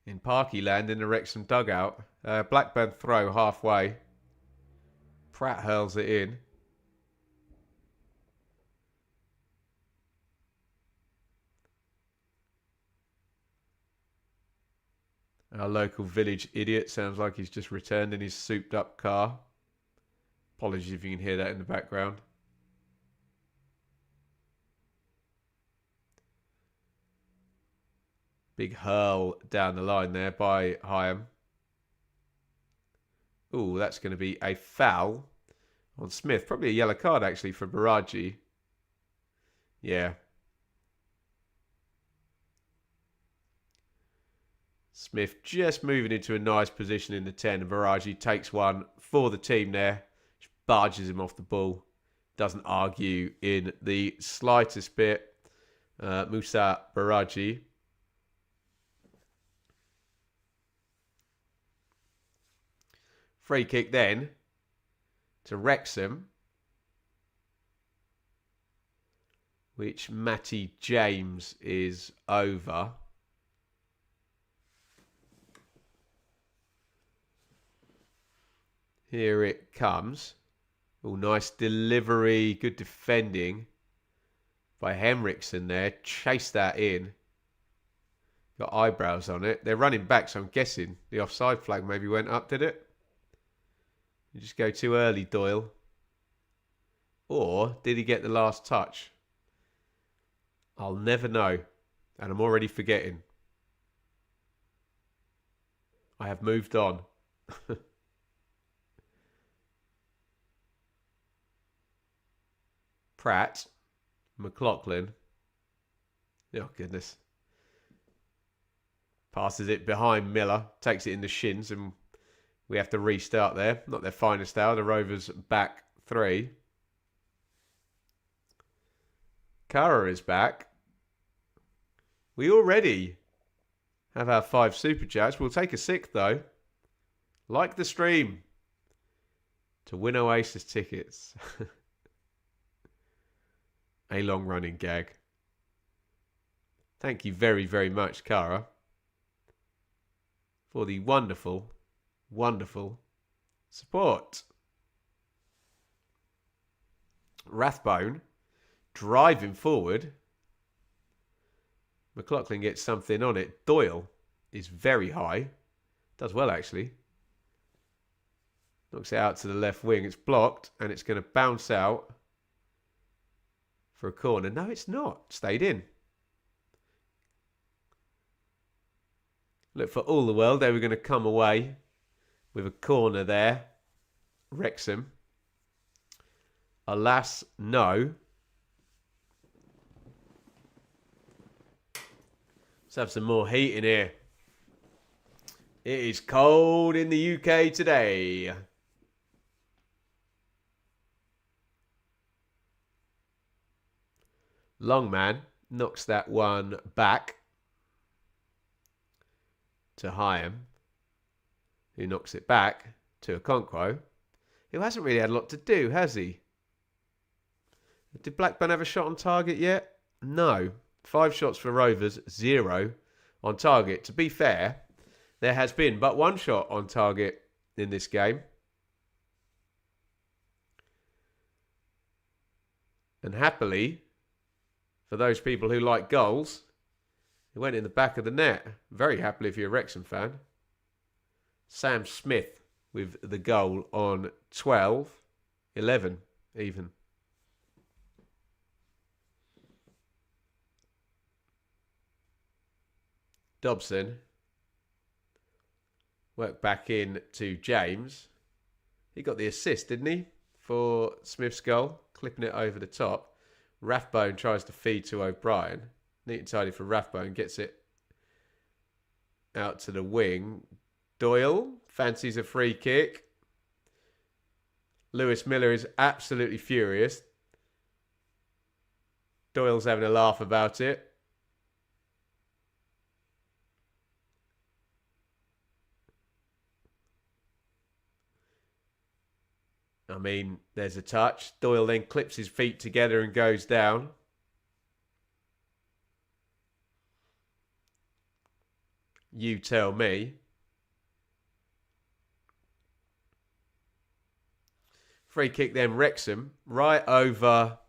in Parky land in the Wrexham dugout. Blackburn throw halfway. Pratt hurls it in. Our local village idiot sounds like he's just returned in his souped up car. Apologies if you can hear that in the background. Big hurl down the line there by Hyam. Ooh, that's going to be a foul on Smith. Probably a yellow card, actually, for Baraji. Yeah. Smith just moving into a nice position in the 10. And Baraji takes one for the team there. Just barges him off the ball. Doesn't argue in the slightest bit. Musa Baraji. Free kick then to Wrexham, which Matty James is over. Here it comes. Oh, nice delivery. Good defending by Henriksen there. Chase that in. Got eyebrows on it. They're running back, so I'm guessing the offside flag maybe went up, did it? You just go too early, Doyle. Or did he get the last touch? I'll never know. And I'm already forgetting. I have moved on. Pratt. McLaughlin. Oh, goodness. Passes it behind Miller. Takes it in the shins and We have to restart there. Not their finest hour. The Rovers back 3. Kara is back. We already have our 5 super chats. We'll take a 6th though. Like the stream to win Oasis tickets. A long running gag. Thank you very, very much, Kara, for the wonderful, wonderful support. Rathbone driving forward. McLaughlin gets something on it. Doyle is very high. Does well, actually. Knocks it out to the left wing. It's blocked, and it's going to bounce out for a corner. No, it's not. Stayed in. Look, for all the world, they were going to come away with a corner there. Wrexham. Alas, no. Let's have some more heat in here. It is cold in the UK today. Longman knocks that one back to Hyam, who knocks it back to Okonkwo, who hasn't really had a lot to do, has he? Did Blackburn have a shot on target yet? No. 5 shots for Rovers, 0 on target. To be fair, there has been but 1 shot on target in this game. And happily, for those people who like goals, it went in the back of the net. Very happily if you're a Wrexham fan. Sam Smith with the goal on 12, 11 even. Dobson worked back in to James. He got the assist, didn't he? For Smith's goal, clipping it over the top. Rathbone tries to feed to O'Brien. Neat and tidy for Rathbone. Gets it out to the wing. Doyle fancies a free kick. Lewis Miller is absolutely furious. Doyle's having a laugh about it. I mean, there's a touch. Doyle then clips his feet together and goes down. You tell me. Free kick then, Wrexham. Right over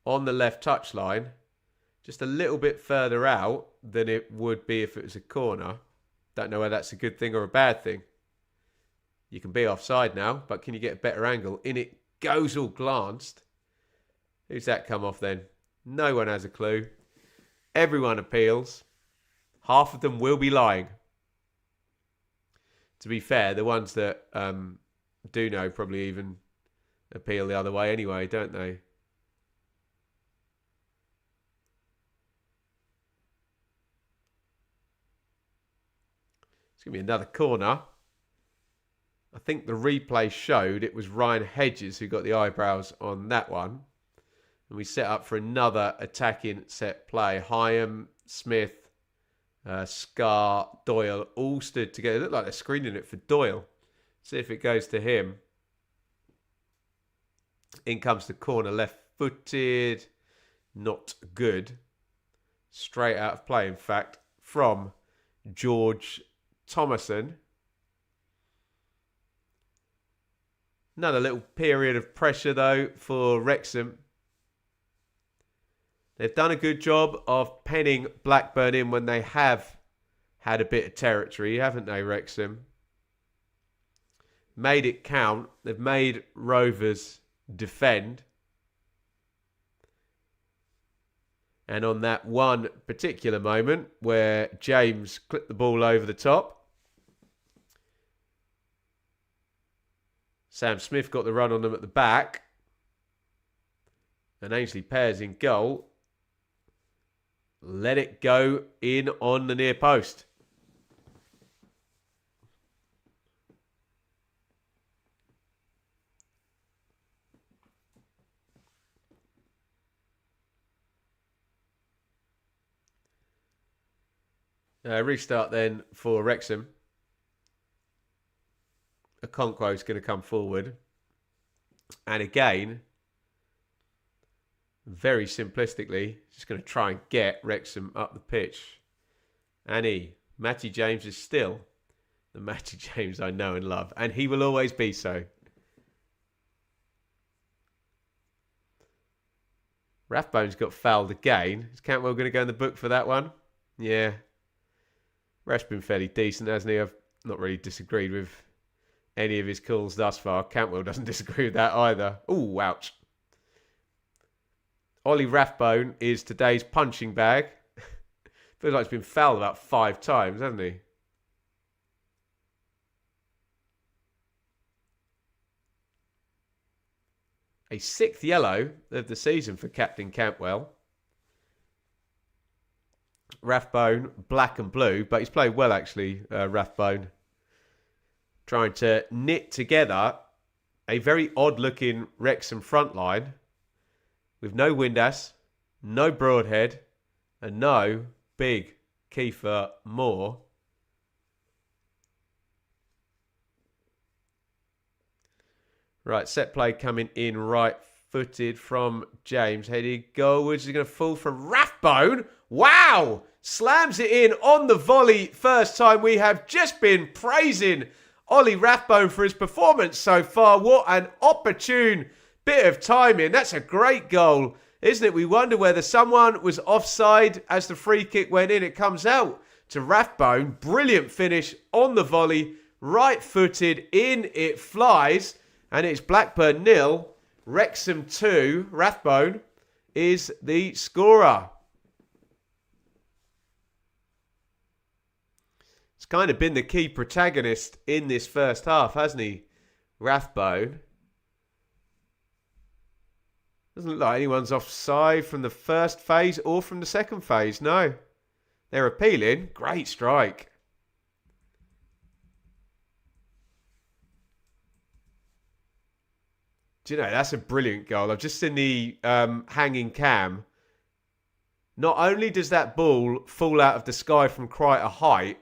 on the left touchline. Just a little bit further out than it would be if it was a corner. Don't know whether that's a good thing or a bad thing. You can be offside now, but can you get a better angle? In it goes, all glanced. Who's that come off then? No one has a clue. Everyone appeals. Half of them will be lying. To be fair, the ones that do know probably even appeal the other way anyway, don't they? It's going to be another corner. I think the replay showed it was Ryan Hedges who got the eyebrows on that one. And we set up for another attacking set play. Hyam, Smith, Scar, Doyle all stood together. It looked like they're screening it for Doyle. See if it goes to him. In comes the corner, left-footed. Not good. Straight out of play, in fact, from George Thomason. Another little period of pressure, though, for Wrexham. They've done a good job of penning Blackburn in when they have had a bit of territory, haven't they, Wrexham? Made it count. They've made Rovers defend. And on that one particular moment where James clipped the ball over the top, Sam Smith got the run on them at the back. And Ainsley Pears in goal. Let it go in on the near post. Restart then for Wrexham. Okonkwo is going to come forward. And again, very simplistically, just going to try and get Wrexham up the pitch. Matty James is still the Matty James I know and love. And he will always be so. Rathbone's got fouled again. Is Cantwell going to go in the book for that one? Yeah. Ref's been fairly decent, hasn't he? I've not really disagreed with any of his calls thus far. Cantwell doesn't disagree with that either. Ooh, ouch. Ollie Rathbone is today's punching bag. Feels like he's been fouled about 5 times, hasn't he? A 6th yellow of the season for Captain Cantwell. Rathbone, black and blue, but he's played well actually, Rathbone. Trying to knit together a very odd-looking Wrexham front line with no Windass, no Broadhead, and no big Kiefer Moore. Right, set play coming in right-footed from James. Headed goalwards. He's going to fall for Rathbone. Wow! Slams it in on the volley. First time we have just been praising Ollie Rathbone for his performance so far. What an opportune bit of timing. That's a great goal, isn't it? We wonder whether someone was offside as the free kick went in. It comes out to Rathbone. Brilliant finish on the volley. Right-footed. In it flies. And it's Blackburn 0, Wrexham 2. Rathbone is the scorer. It's kind of been the key protagonist in this first half, hasn't he? Rathbone. Doesn't look like anyone's offside from the first phase or from the second phase. No. They're appealing. Great strike. Do you know, that's a brilliant goal. I've just seen the hanging cam. Not only does that ball fall out of the sky from quite a height,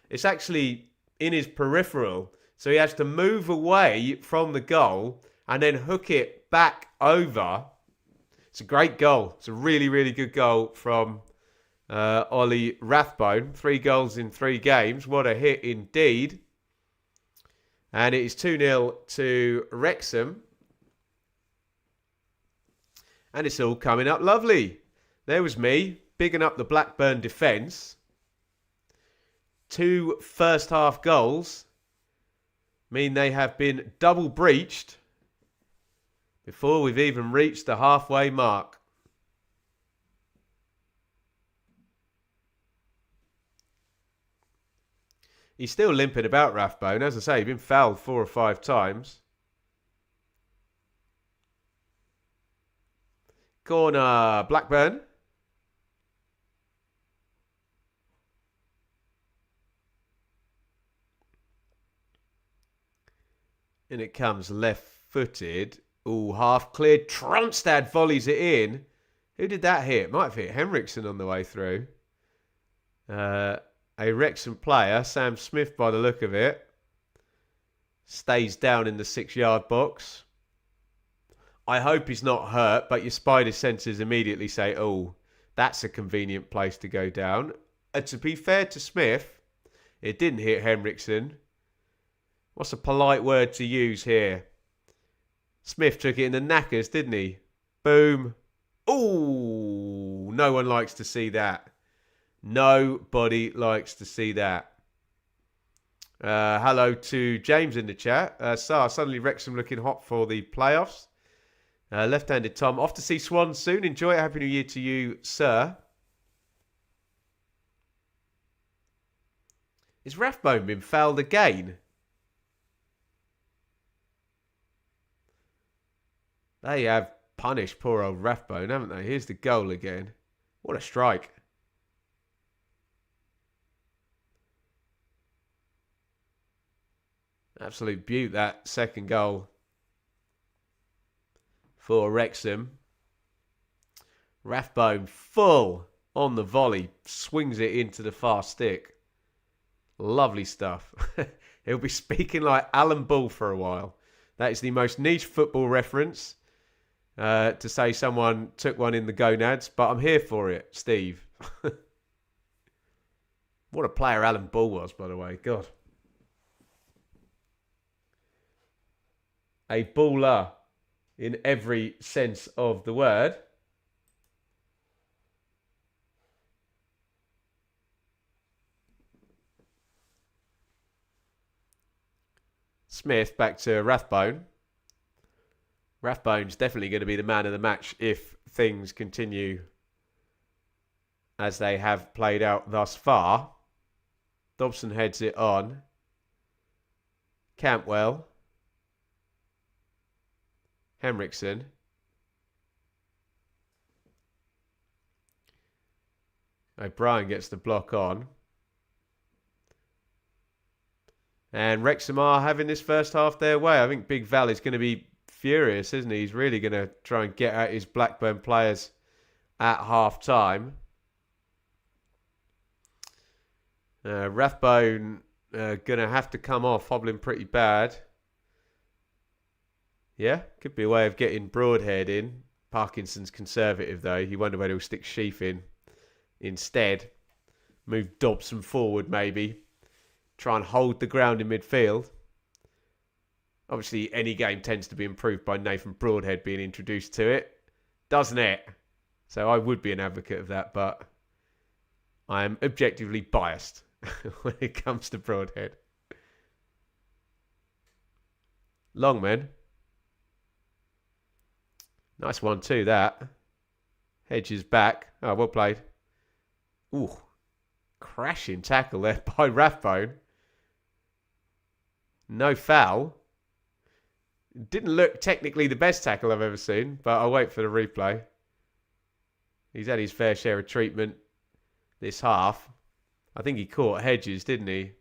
it's actually in his peripheral. So he has to move away from the goal and then hook it back over. It's a great goal. It's a really, really good goal from Ollie Rathbone. 3 goals in 3 games. What a hit indeed. And it is 2-0 to Wrexham. And it's all coming up lovely. There was me, bigging up the Blackburn defence. 2 first half goals mean they have been double breached before we've even reached the halfway mark. He's still limping about, Rathbone. As I say, he's been fouled 4 or 5 times. Corner, Blackburn. And it comes left-footed. Ooh, half cleared. Tronstad volleys it in. Who did that hit? Might have hit Henriksen on the way through. A Wrexham player, Sam Smith by the look of it. Stays down in the 6-yard box. I hope he's not hurt, but your spider senses immediately say, oh, that's a convenient place to go down. To be fair to Smith, it didn't hit Henriksen. What's a polite word to use here? Smith took it in the knackers, didn't he? Boom. Ooh, no one likes to see that. Nobody likes to see that. Hello to James in the chat. Suddenly Wrexham looking hot for the playoffs. Left-handed Tom. Off to see Swans soon. Enjoy it. Happy New Year to you, sir. Is Rathbone been fouled again? They have punished poor old Rathbone, haven't they? Here's the goal again. What a strike. Absolute beaut, that second goal for Wrexham. Rathbone full on the volley. Swings it into the far stick. Lovely stuff. He'll be speaking like Alan Ball for a while. That is the most niche football reference to say someone took one in the gonads, but I'm here for it, Steve. What a player Alan Ball was, by the way. God. A baller in every sense of the word. Smith back to Rathbone. Rathbone's definitely going to be the man of the match if things continue as they have played out thus far. Dobson heads it on. Cantwell. Henriksen. O'Brien gets the block on. And Wrexham are having this first half their way. I think Big Val is going to be furious, isn't he? He's really going to try and get at his Blackburn players at half time. Rathbone going to have to come off, hobbling pretty bad. Yeah, could be a way of getting Broadhead in. Parkinson's conservative, though. You wonder whether he'll stick Sheaf in instead. Move Dobson forward, maybe. Try and hold the ground in midfield. Obviously, any game tends to be improved by Nathan Broadhead being introduced to it, doesn't it? So I would be an advocate of that, but I am objectively biased when it comes to Broadhead. Longman. Nice one too, that. Hedges back. Oh, well played. Ooh. Crashing tackle there by Rathbone. No foul. Didn't look technically the best tackle I've ever seen, but I'll wait for the replay. He's had his fair share of treatment this half. I think he caught Hedges, didn't he?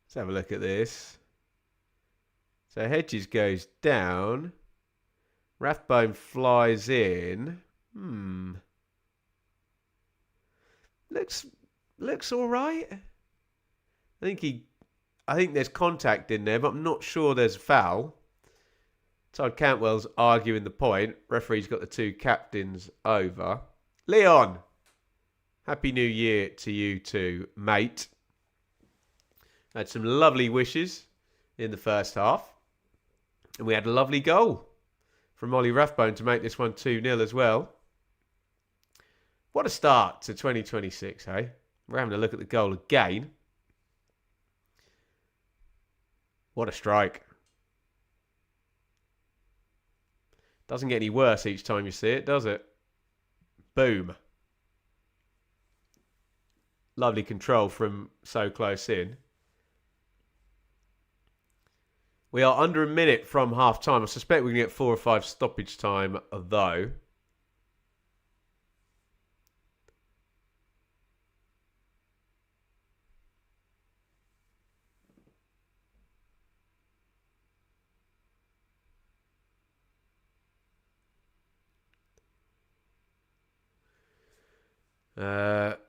Let's have a look at this. So Hedges goes down. Rathbone flies in. Looks all right. I think there's contact in there, but I'm not sure there's a foul. Todd Cantwell's arguing the point. Referee's got the two captains over. Leon, Happy New Year to you too, mate. Had some lovely wishes in the first half. And we had a lovely goal from Ollie Rathbone to make this one 2-0 as well. What a start to 2026, hey? We're having a look at the goal again. What a strike. Doesn't get any worse each time you see it, does it? Boom. Lovely control from so close in. We are under a minute from half time. I suspect we can get 4 or 5 stoppage time though.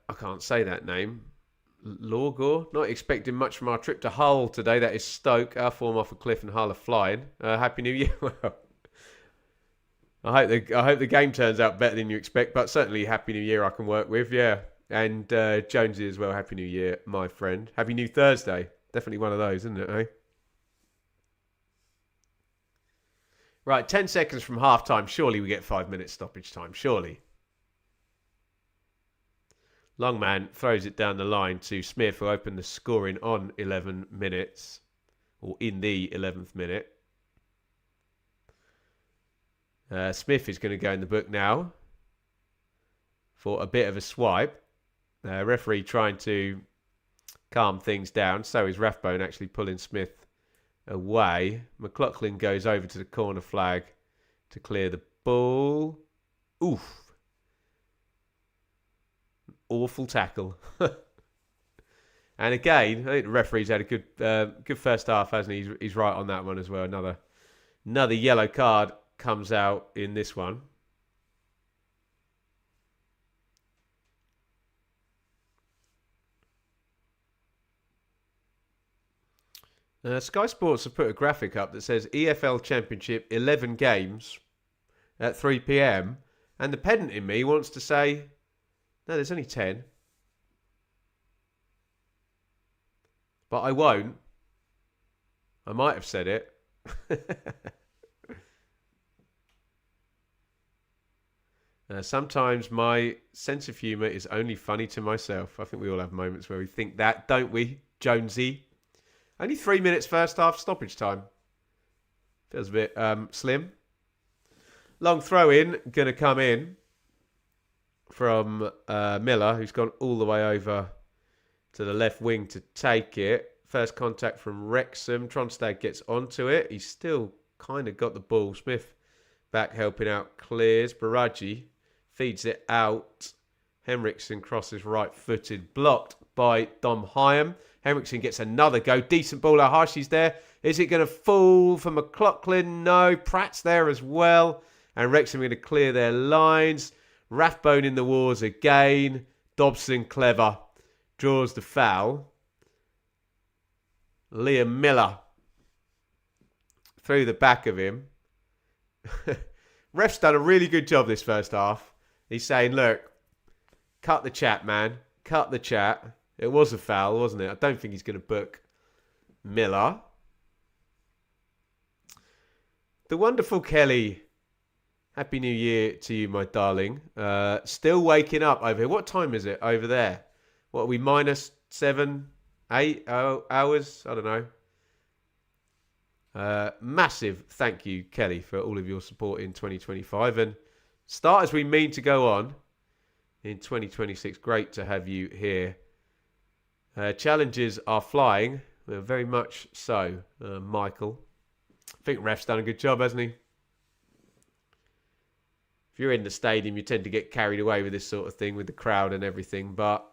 I can't say that name. Lorgor. Not expecting much from our trip to Hull today. That is Stoke. Our form off a cliff and Hull are flying. Happy New Year. Well, I hope the game turns out better than you expect, but certainly Happy New Year I can work with, yeah. And Jonesy as well. Happy New Year, my friend. Happy New Thursday. Definitely one of those, isn't it, eh? Right, 10 seconds from half time. Surely we get 5 minutes stoppage time. Surely. Longman throws it down the line to Smith, who opened the scoring on 11 minutes, or in the 11th minute. Smith is going to go in the book now for a bit of a swipe. Referee trying to calm things down. So is Rathbone actually pulling Smith away. McLaughlin goes over to the corner flag to clear the ball. Oof. Awful tackle. And again, I think the referee's had a good first half, hasn't he? He's right on that one as well. Another yellow card comes out in this one. Sky Sports have put a graphic up that says EFL Championship 11 games at 3 p.m. And the pedant in me wants to say, no, there's only 10. But I won't. I might have said it. Sometimes my sense of humour is only funny to myself. I think we all have moments where we think that, don't we, Jonesy? Only 3 minutes first half stoppage time. Feels a bit slim. Long throw in, going to come in from Miller, who's gone all the way over to the left wing to take it. First contact from Wrexham. Tronstad gets onto it. He's still kind of got the ball. Smith back helping out. Clears. Baraji feeds it out. Henriksen crosses right-footed. Blocked by Dom Hyam. Henriksen gets another go. Decent ball. Hashi's there. Is it going to fall for McLaughlin? No. Pratt's there as well. And Wrexham are going to clear their lines. Rathbone in the wars again. Dobson clever. Draws the foul. Liam Miller through the back of him. Ref's done a really good job this first half. He's saying, look, cut the chat, man. Cut the chat. It was a foul, wasn't it? I don't think he's going to book Miller. The wonderful Kelly. Happy New Year to you, my darling. Still waking up over here. What time is it over there? What are we, minus 7, 8 hours? I don't know. Massive thank you, Kelly, for all of your support in 2025. And start as we mean to go on in 2026. Great to have you here. Challenges are flying. Very much so, Michael. I think Ref's done a good job, hasn't he? If you're in the stadium, you tend to get carried away with this sort of thing, with the crowd and everything. But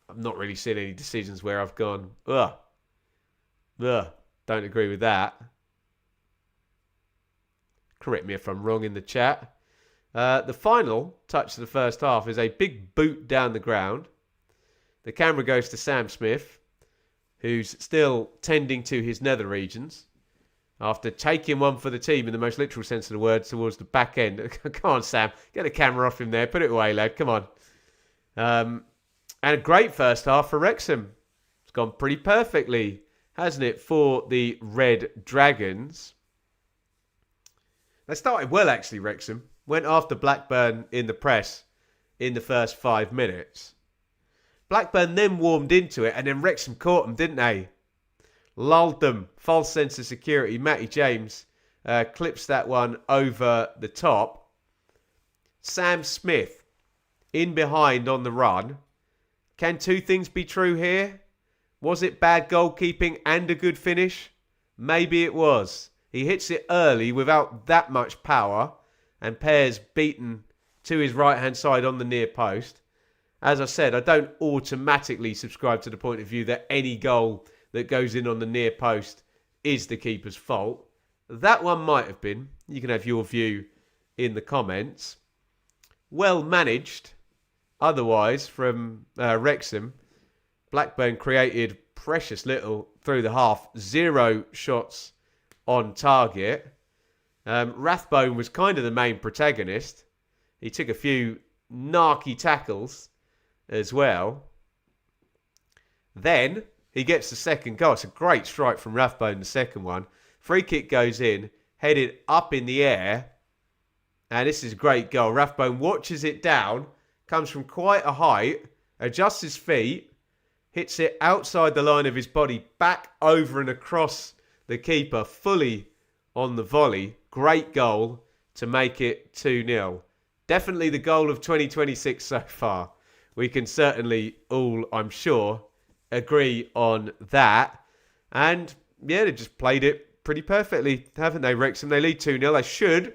I've not really seen any decisions where I've gone, ugh, don't agree with that. Correct me if I'm wrong in the chat. The final touch of the first half is a big boot down the ground. The camera goes to Sam Smith, who's still tending to his nether regions after taking one for the team in the most literal sense of the word towards the back end. Come on, Sam. Get the camera off him there. Put it away, lad. Come on. And a great first half for Wrexham. It's gone pretty perfectly, hasn't it, for the Red Dragons. They started well, actually, Wrexham. Went after Blackburn in the press in the first 5 minutes. Blackburn then warmed into it, and then Wrexham caught them, didn't they? Lulled them. False sense of security. Matty James clips that one over the top. Sam Smith in behind on the run. Can two things be true here? Was it bad goalkeeping and a good finish? Maybe it was. He hits it early without that much power, and Pear's beaten to his right-hand side on the near post. As I said, I don't automatically subscribe to the point of view that any goal that goes in on the near post is the keeper's fault. That one might have been. You can have your view in the comments. Well managed, otherwise, from Wrexham. Blackburn created precious little through the half. 0 shots on target. Rathbone was kind of the main protagonist. He took a few narky tackles as well. Then he gets the second goal. It's a great strike from Rathbone, the second one. Free kick goes in, headed up in the air. And this is a great goal. Rathbone watches it down, comes from quite a height, adjusts his feet, hits it outside the line of his body, back over and across the keeper, fully on the volley. Great goal to make it 2-0. Definitely the goal of 2026 so far. We can certainly all, I'm sure, agree on that. And yeah, they just played it pretty perfectly, haven't they, Wrexham? They lead 2-0. They should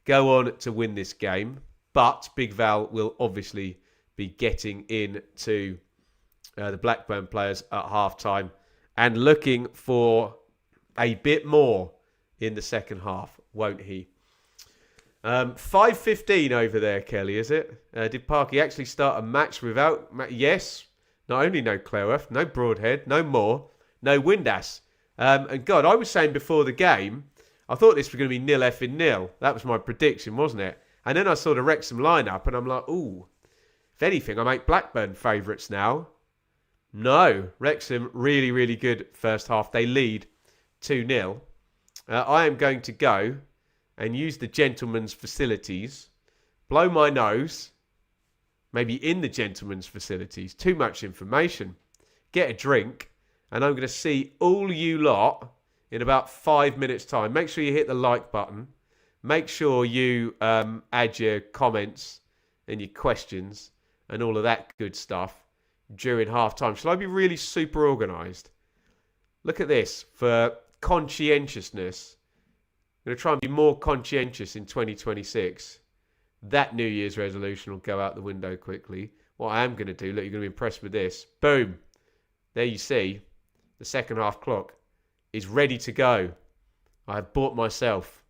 go on to win this game. But Big Val will obviously be getting into the Blackburn players at half-time, and looking for a bit more in the second half, won't he? 5:15 over there, Kelly, is it? Did Parky actually start a match without... Yes. Not only no Cleworth, no Broadhead, no Moore, no Windass. And God, I was saying before the game, I thought this was going to be 0-0. That was my prediction, wasn't it? And then I saw the Wrexham lineup and I'm like, ooh, if anything, I make Blackburn favourites now. No, Wrexham really, really good first half. They lead 2-0. I am going to go and use the gentleman's facilities, blow my nose, maybe in the gentleman's facilities, too much information, get a drink, and I'm going to see all you lot in about 5 minutes' time. Make sure you hit the like button. Make sure you add your comments and your questions and all of that good stuff during half-time. Shall I be really super organised? Look at this. For conscientiousness, I'm going to try and be more conscientious in 2026. That New Year's resolution will go out the window quickly. What I am going to do, look, you're going to be impressed with this. Boom. There you see, the second half clock is ready to go. I have bought myself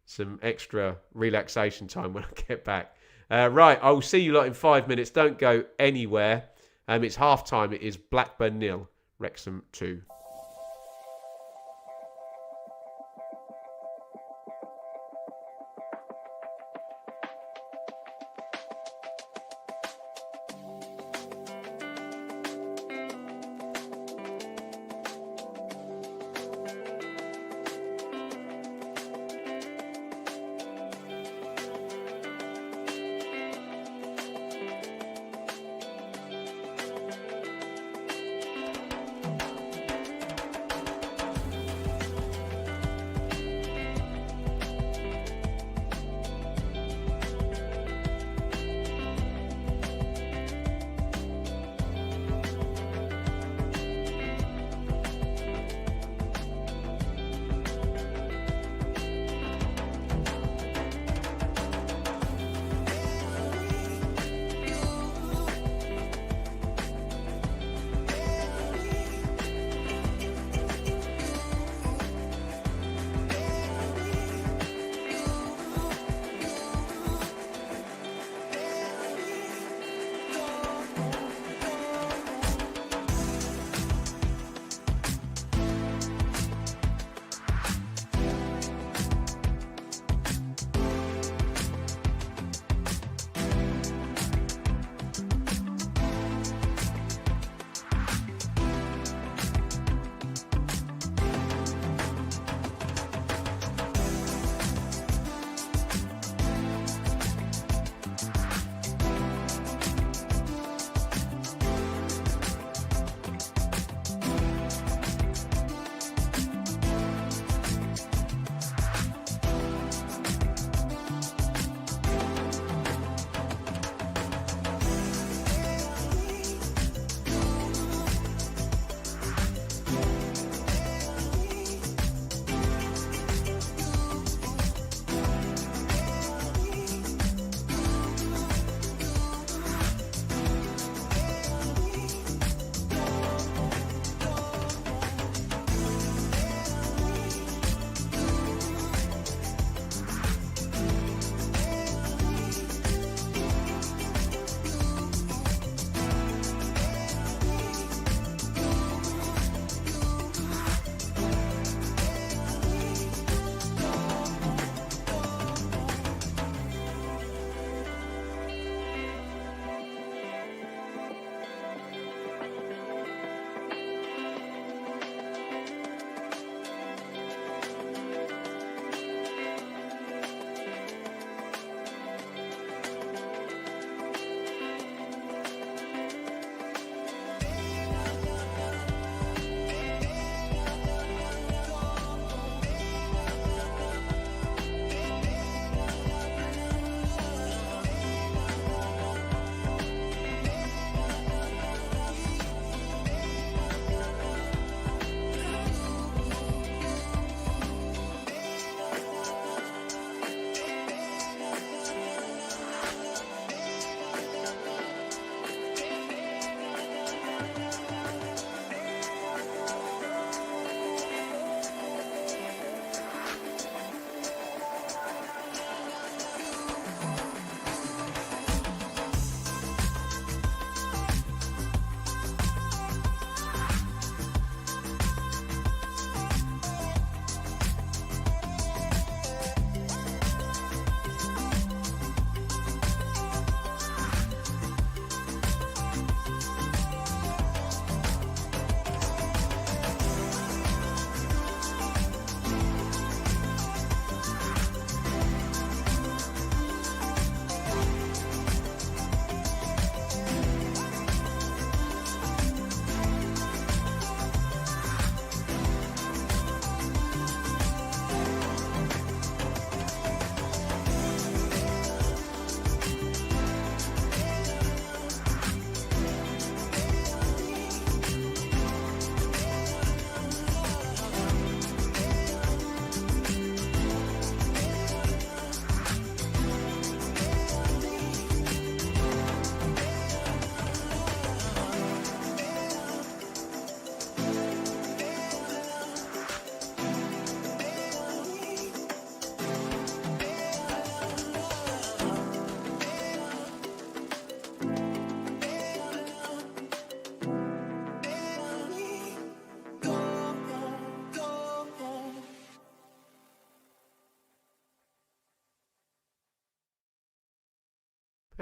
some extra relaxation time when I get back. Right, I will see you lot in 5 minutes. Don't go anywhere. It's half time. It is Blackburn 0, Wrexham 2.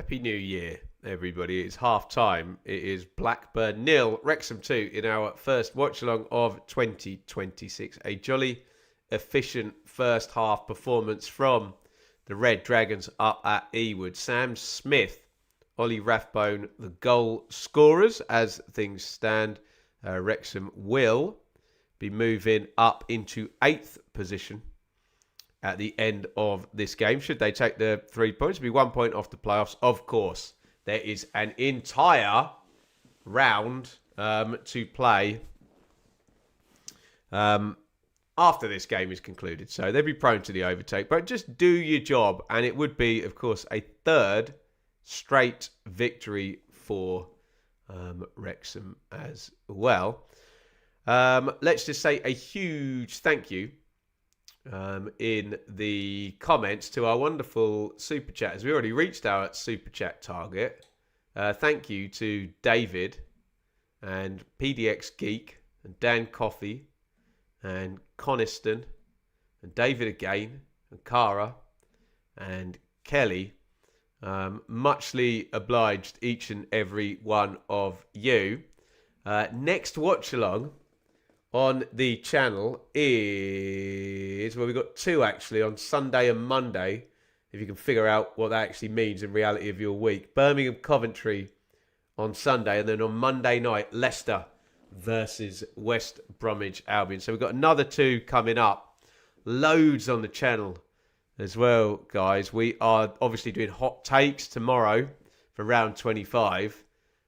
Happy New Year, everybody. It's half time. It is Blackburn 0, Wrexham 2 in our first watch along of 2026. A jolly efficient first half performance from the Red Dragons up at Ewood. Sam Smith, Ollie Rathbone, the goal scorers as things stand. Wrexham will be moving up into 8th position at the end of this game. Should they take the 3 points, it'll be 1 point off the playoffs. Of course, there is an entire round to play after this game is concluded. So they'll be prone to the overtake. But just do your job. And it would be, of course, a third straight victory for Wrexham as well. Let's just say a huge thank you in the comments to our wonderful super chatters. We already reached our super chat target. Thank you to David and PDX Geek and Dan Coffey and Coniston and David again and Cara and Kelly. Muchly obliged, each and every one of you. Next watch along on the channel is, well, we've got 2 actually on Sunday and Monday, if you can figure out what that actually means in reality of your week. Birmingham Coventry on Sunday, and then on Monday night, Leicester versus West Bromwich Albion. So we've got another 2 coming up. Loads on the channel as well, guys. We are obviously doing hot takes tomorrow for round 25,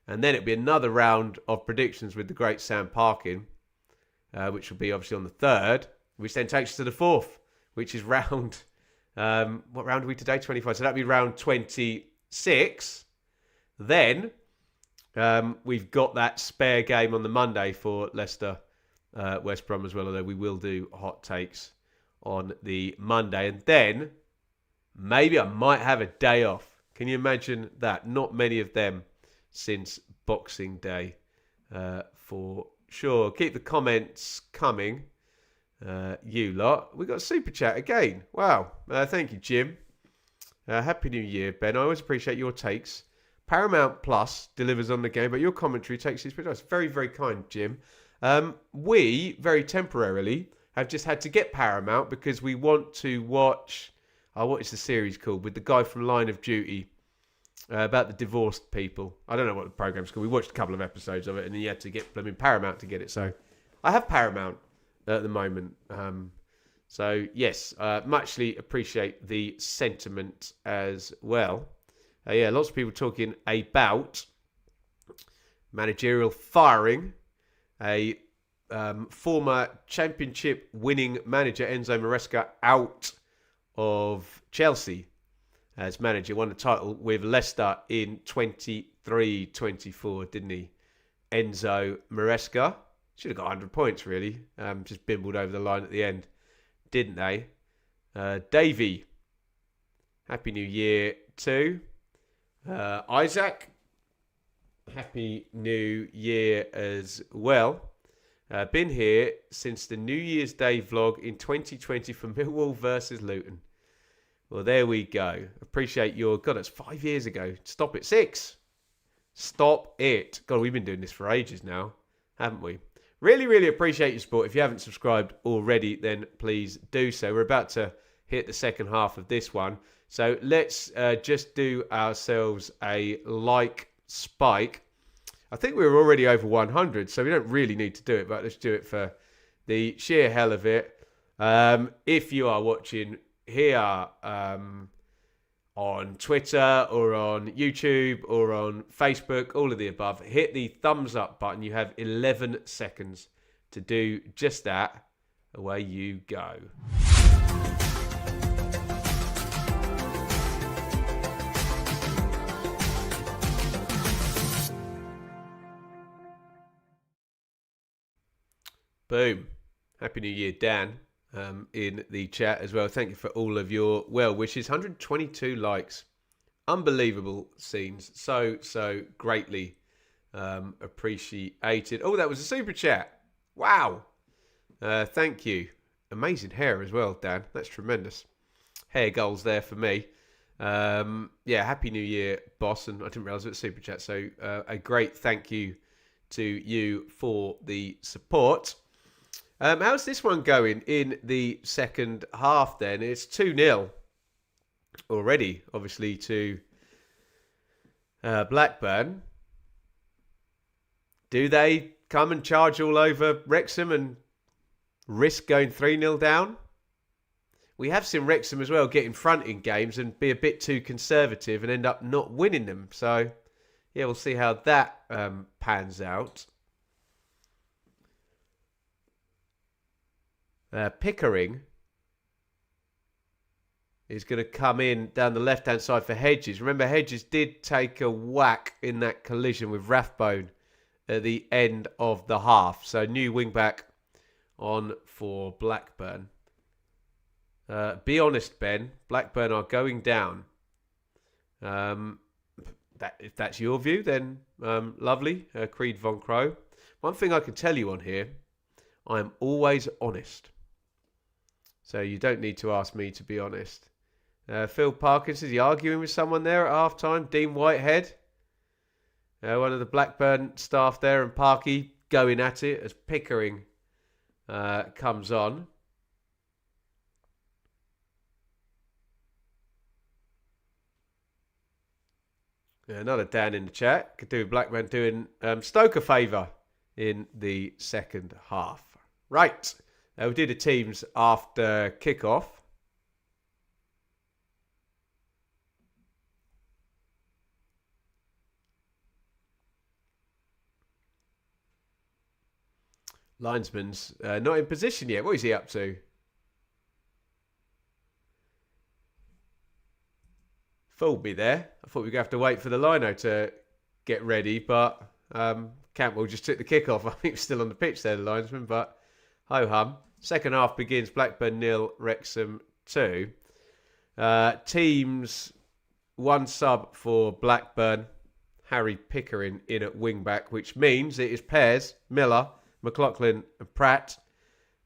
and then it'll be another round of predictions with the great Sam Parkin. Which will be obviously on the 3rd, which then takes us to the 4th, which is round, what round are we today? 25. So that'll be round 26. Then we've got that spare game on the Monday for Leicester, West Brom as well, although we will do hot takes on the Monday. And then maybe I might have a day off. Can you imagine that? Not many of them since Boxing Day for sure. Keep the comments coming, you lot. We got super chat again. Wow. Thank you, Jim. Happy New Year, Ben. I always appreciate your takes. Paramount Plus delivers on the game, but your commentary takes these pretty nice. Very, very kind, Jim. We, very temporarily, have just had to get Paramount because we want to watch, what is the series called? With the guy from Line of Duty. About the divorced people. I don't know what the programme's called. We watched a couple of episodes of it, and then you had to get blooming Paramount to get it. So I have Paramount at the moment. So yes, muchly appreciate the sentiment as well. Yeah, lots of people talking about managerial firing. A former championship winning manager, Enzo Maresca, out of Chelsea as manager. Won the title with Leicester in 23-24, didn't he? Enzo Maresca. Should have got 100 points, really. Just bimbled over the line at the end, didn't they? Davey, Happy New Year too. Isaac, Happy New Year as well. Been here since the New Year's Day vlog in 2020 for Millwall versus Luton. Well, there we go. Appreciate your... God, that's 5 years ago. Stop it. 6. Stop it. God, we've been doing this for ages now, haven't we? Really, really appreciate your support. If you haven't subscribed already, then please do so. We're about to hit the second half of this one. So let's just do ourselves a like spike. I think we're already over 100, so we don't really need to do it, but let's do it for the sheer hell of it. If you are watching here on Twitter or on YouTube or on Facebook, all of the above, hit the thumbs up button. You have 11 seconds to do just that. Away you go. Boom. Happy New Year, Dan. In the chat as well. Thank you for all of your well wishes. 122 likes. Unbelievable scenes. So greatly appreciated. Oh, that was a super chat. Wow. Thank you. Amazing hair as well, Dan. That's tremendous. Hair goals there for me. Yeah, Happy New Year, boss. And I didn't realise it was Super Chat. So a great thank you to you for the support. How's this one going in the second half then? It's 2-0 already, obviously, to Blackburn. Do they come and charge all over Wrexham and risk going 3-0 down? We have seen Wrexham as well get in front in games and be a bit too conservative and end up not winning them. So, yeah, we'll see how that pans out. Pickering is going to come in down the left-hand side for Hedges. Remember, Hedges did take a whack in that collision with Rathbone at the end of the half. So, new wing-back on for Blackburn. Be honest, Ben. Blackburn are going down. If that's your view, then lovely. Creed Von Crow. One thing I can tell you on here, I am always honest. So you don't need to ask me to be honest. Phil Parkins, is he arguing with someone there at half-time? Dean Whitehead, one of the Blackburn staff there, and Parky going at it as Pickering comes on. Yeah, another Dan in the chat. Could do Blackburn doing Stoke a favour in the second half. Right. We do the teams after kickoff. Linesman's not in position yet. What is he up to? Fooled me there. I thought we were going to have to wait for the lino to get ready, but Campbell just took the kickoff. I think he's still on the pitch there, the linesman, but ho-hum. Second half begins Blackburn 0, Wrexham 2. Teams, one sub for Blackburn. Harry Pickering in at wing-back, which means it is pairs, Miller, McLaughlin and Pratt.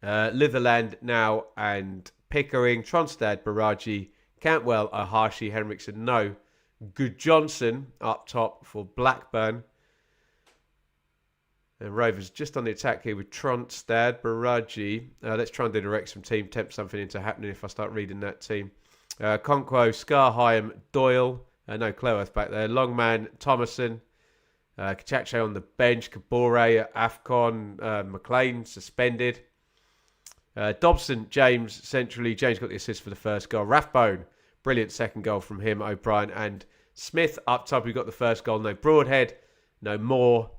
Litherland now and Pickering. Tronstad, Baraji, Cantwell, Ahashi, Henriksen, no. Good Johnson up top for Blackburn. And Rovers just on the attack here with Tronstad, Baraji. Let's try and do the Wrexham team, tempt something into happening if I start reading that team. Conquo, Scarheim, Doyle. No, Cleworth back there. Longman, Thomason. Kachache on the bench. Kabore, Afcon, McLean suspended. Dobson, James centrally. James got the assist for the first goal. Rathbone, brilliant second goal from him. O'Brien and Smith up top. We got the first goal. No Broadhead, no Moore,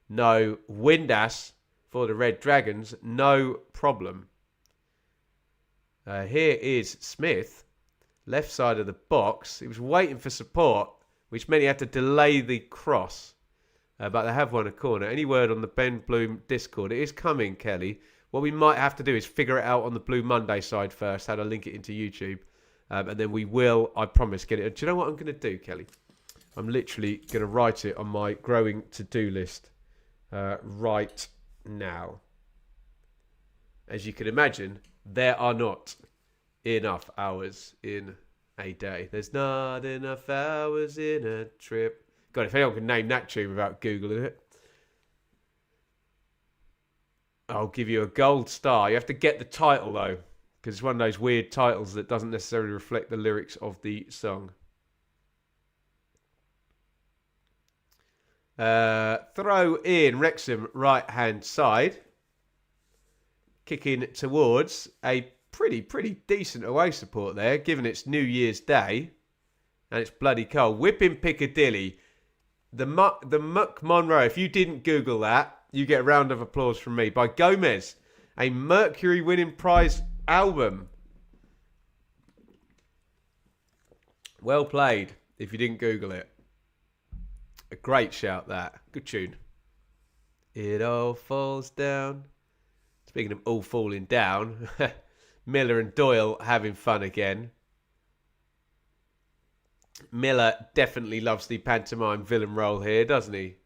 no Windass for the Red Dragons. No problem. Here is Smith, left side of the box. He was waiting for support, which meant he had to delay the cross. But they have won a corner. Any word on the Ben Bloom Discord? It is coming, Kelly. What we might have to do is figure it out on the Blue Monday side first, how to link it into YouTube. And then we will, I promise, get it. Do you know what I'm going to do, Kelly? I'm literally going to write it on my growing to-do list right now. As you can imagine, there are not enough hours in a day. There's not enough hours in a trip. God, if anyone can name that tune without Googling it, I'll give you a gold star. You have to get the title, though, because it's one of those weird titles that doesn't necessarily reflect the lyrics of the song. Throw in Wrexham right-hand side. Kicking towards a pretty decent away support there, given it's New Year's Day. And it's bloody cold. Whipping Piccadilly. The Muck Monroe. If you didn't Google that, you get a round of applause from me. By Gomez. A Mercury winning prize album. Well played, if you didn't Google it. A great shout, that. Good tune. It all falls down. Speaking of all falling down, Miller and Doyle having fun again. Miller definitely loves the pantomime villain role here, doesn't he?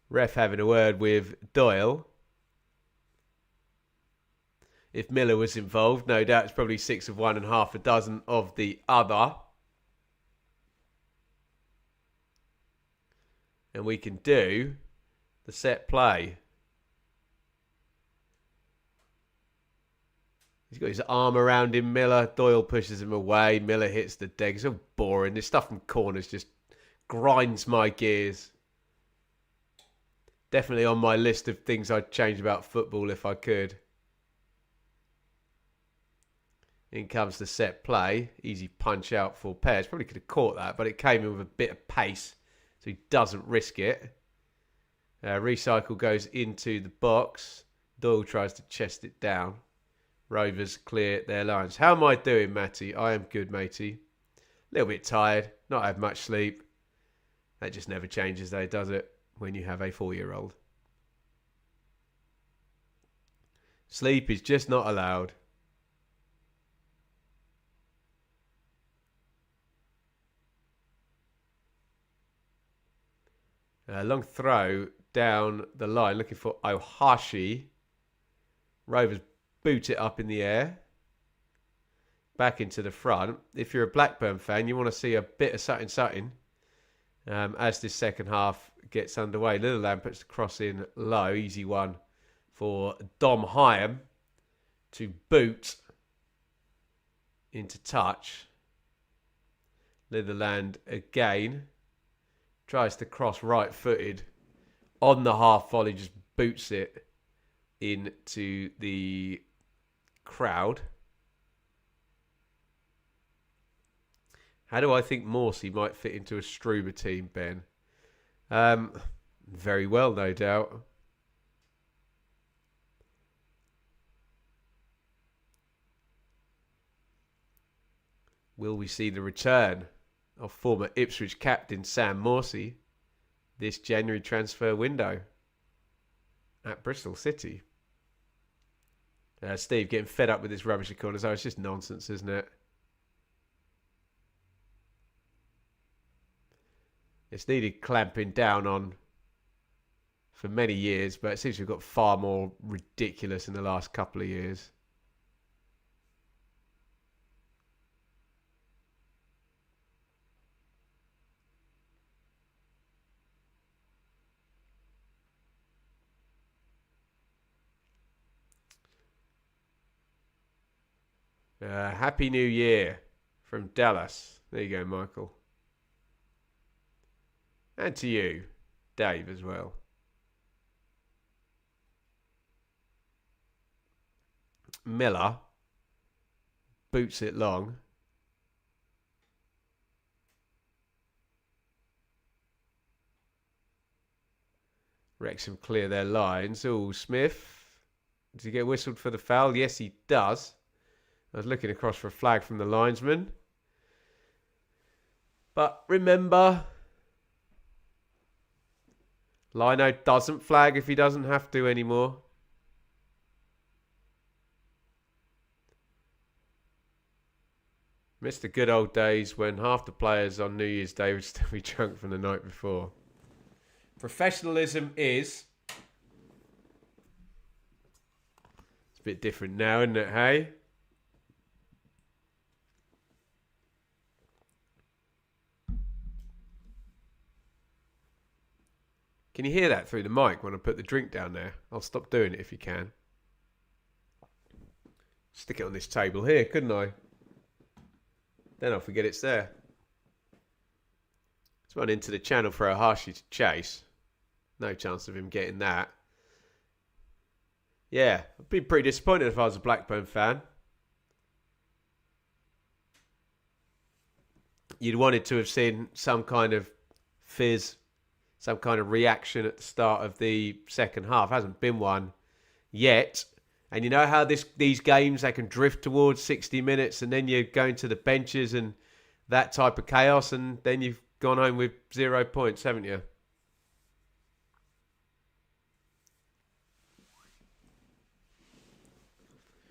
Ref having a word with Doyle. if Miller was involved. No doubt it's probably 6 of one and half a dozen of the other. And we can do the set play. He's got his arm around him, Miller. Doyle pushes him away. Miller hits the deck. It's so boring. This stuff from corners just grinds my gears. Definitely on my list of things I'd change about football if I could. In comes the set play. Easy punch out for Pears. Probably could have caught that, but it came in with a bit of pace, so he doesn't risk it. Recycle goes into the box. Doyle tries to chest it down. Rovers clear their lines. How am I doing, Matty? I am good, matey. A little bit tired. Not had much sleep. That just never changes though, does it? When you have a 4-year-old. Sleep is just not allowed. Long throw down the line, looking for Ohashi. Rovers boot it up in the air. Back into the front. If you're a Blackburn fan, you want to see a bit of something. As this second half gets underway. Litherland puts the cross in low. Easy one for Dom Hyam to boot into touch. Litherland again. Tries to cross right-footed. On the half volley, just boots it into the crowd. How do I think Morsey might fit into a Struber team, Ben? Very well, no doubt. Will we see the return of former Ipswich captain Sam Morsey this January transfer window at Bristol City? Steve getting fed up with this rubbish at corners. Oh, it's just nonsense, isn't it? It's needed clamping down on for many years, but it seems to have got far more ridiculous in the last couple of years. Happy New Year from Dallas. There you go, Michael. And to you, Dave, as well. Miller boots it long. Wrexham clear their lines. Oh, Smith. Does he get whistled for the foul? Yes, he does. I was looking across for a flag from the linesman. But remember, Lino doesn't flag if he doesn't have to anymore. Missed the good old days when half the players on New Year's Day would still be drunk from the night before. Professionalism is... It's a bit different now, isn't it, hey? Can you hear that through the mic when I put the drink down there? I'll stop doing it if you can. Stick it on this table here, couldn't I? Then I'll forget it's there. Let's run into the channel for Ohashi to chase. No chance of him getting that. Yeah, I'd be pretty disappointed if I was a Blackburn fan. You'd wanted to have seen some kind of fizz, some kind of reaction at the start of the second half. Hasn't been one yet. And you know how these games, they can drift towards 60 minutes and then you're going to the benches and that type of chaos, and then you've gone home with 0 points, haven't you?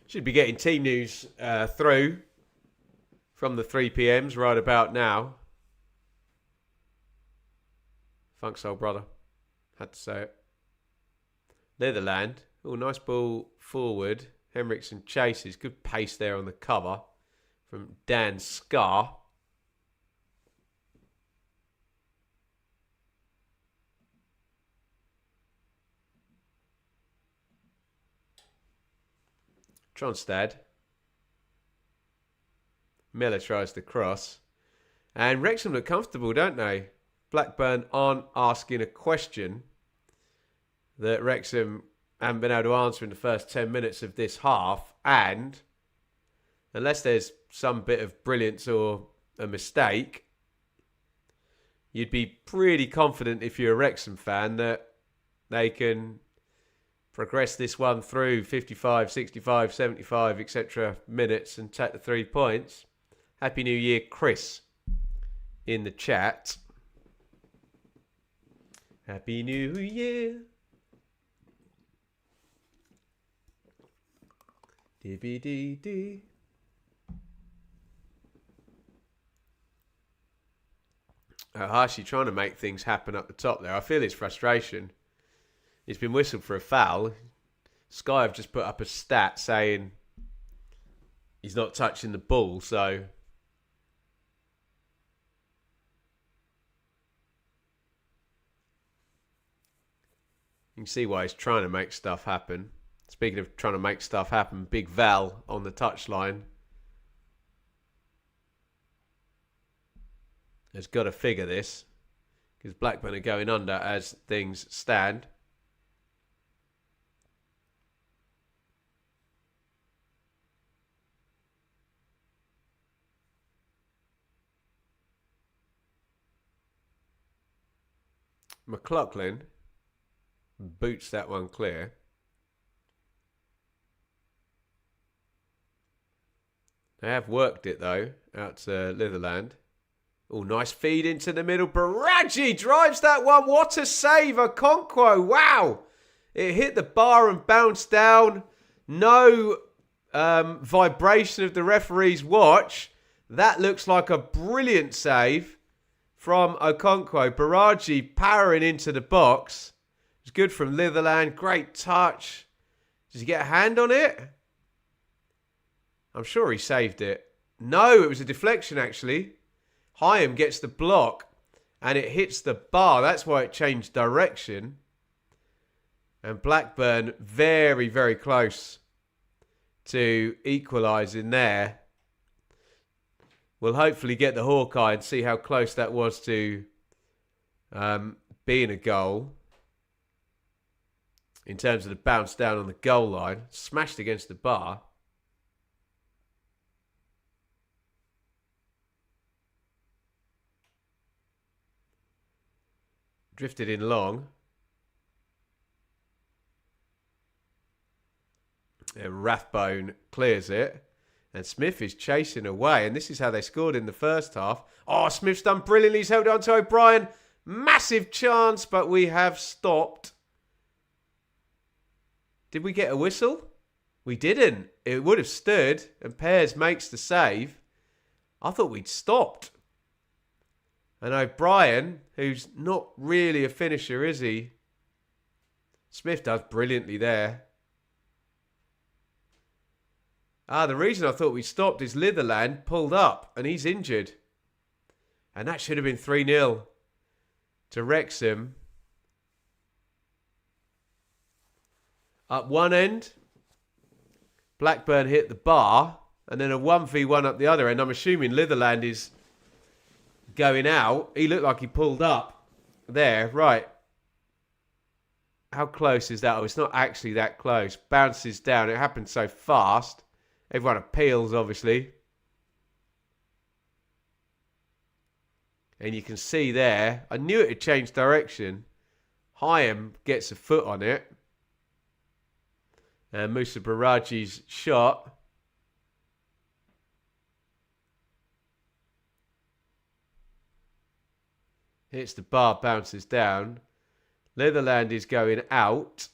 Should be getting team news through from the 3 p.m s right about now. Funk soul brother. Had to say it. Netherland. Oh, nice ball forward. Henriksen chases. Good pace there on the cover from Dan Scar. Tronstad. Miller tries to cross. And Wrexham look comfortable, don't they? Blackburn aren't asking a question that Wrexham haven't been able to answer in the first 10 minutes of this half. And unless there's some bit of brilliance or a mistake, you'd be pretty confident if you're a Wrexham fan that they can progress this one through 55, 65, 75, etc. minutes and take the 3 points. Happy New Year, Chris, in the chat. Happy New Year. Dee-dee-dee-dee. Hashi trying to make things happen up the top there. I feel his frustration. He's been whistled for a foul. Sky have just put up a stat saying he's not touching the ball, so you can see why he's trying to make stuff happen. Speaking of trying to make stuff happen, Big Val on the touchline has got to figure this because Blackburn are going under as things stand. McLaughlin boots that one clear. They have worked it though, out to Litherland. Oh, nice feed into the middle. Baraji drives that one. What a save, Okonkwo. Wow. It hit the bar and bounced down. No vibration of the referee's watch. That looks like a brilliant save from Okonkwo. Baraji powering into the box. It's good from Litherland. Great touch. Did he get a hand on it? I'm sure he saved it. No, it was a deflection actually. Hyam gets the block and it hits the bar. That's why it changed direction. And Blackburn very, very close to equalising there. We'll hopefully get the Hawkeye and see how close that was to being a goal. In terms of the bounce down on the goal line. Smashed against the bar. Drifted in long. Rathbone clears it. And Smith is chasing away. And this is how they scored in the first half. Oh, Smith's done brilliantly. He's held on to O'Brien. Massive chance, but we have stopped. Did we get a whistle? We didn't. It would have stood. And Pears makes the save. I thought we'd stopped. And O'Brien, who's not really a finisher, is he? Smith does brilliantly there. The reason I thought we stopped is Litherland pulled up and he's injured. And that should have been 3-0 to Wrexham. Up one end, Blackburn hit the bar and then a 1v1 up the other end. I'm assuming Litherland is going out. He looked like he pulled up there. Right. How close is that? Oh, it's not actually that close. Bounces down. It happened so fast. Everyone appeals, obviously. And you can see there. I knew it had changed direction. Hyam gets a foot on it. And Musa Baraji's shot. Hits the bar, bounces down. Litherland is going out.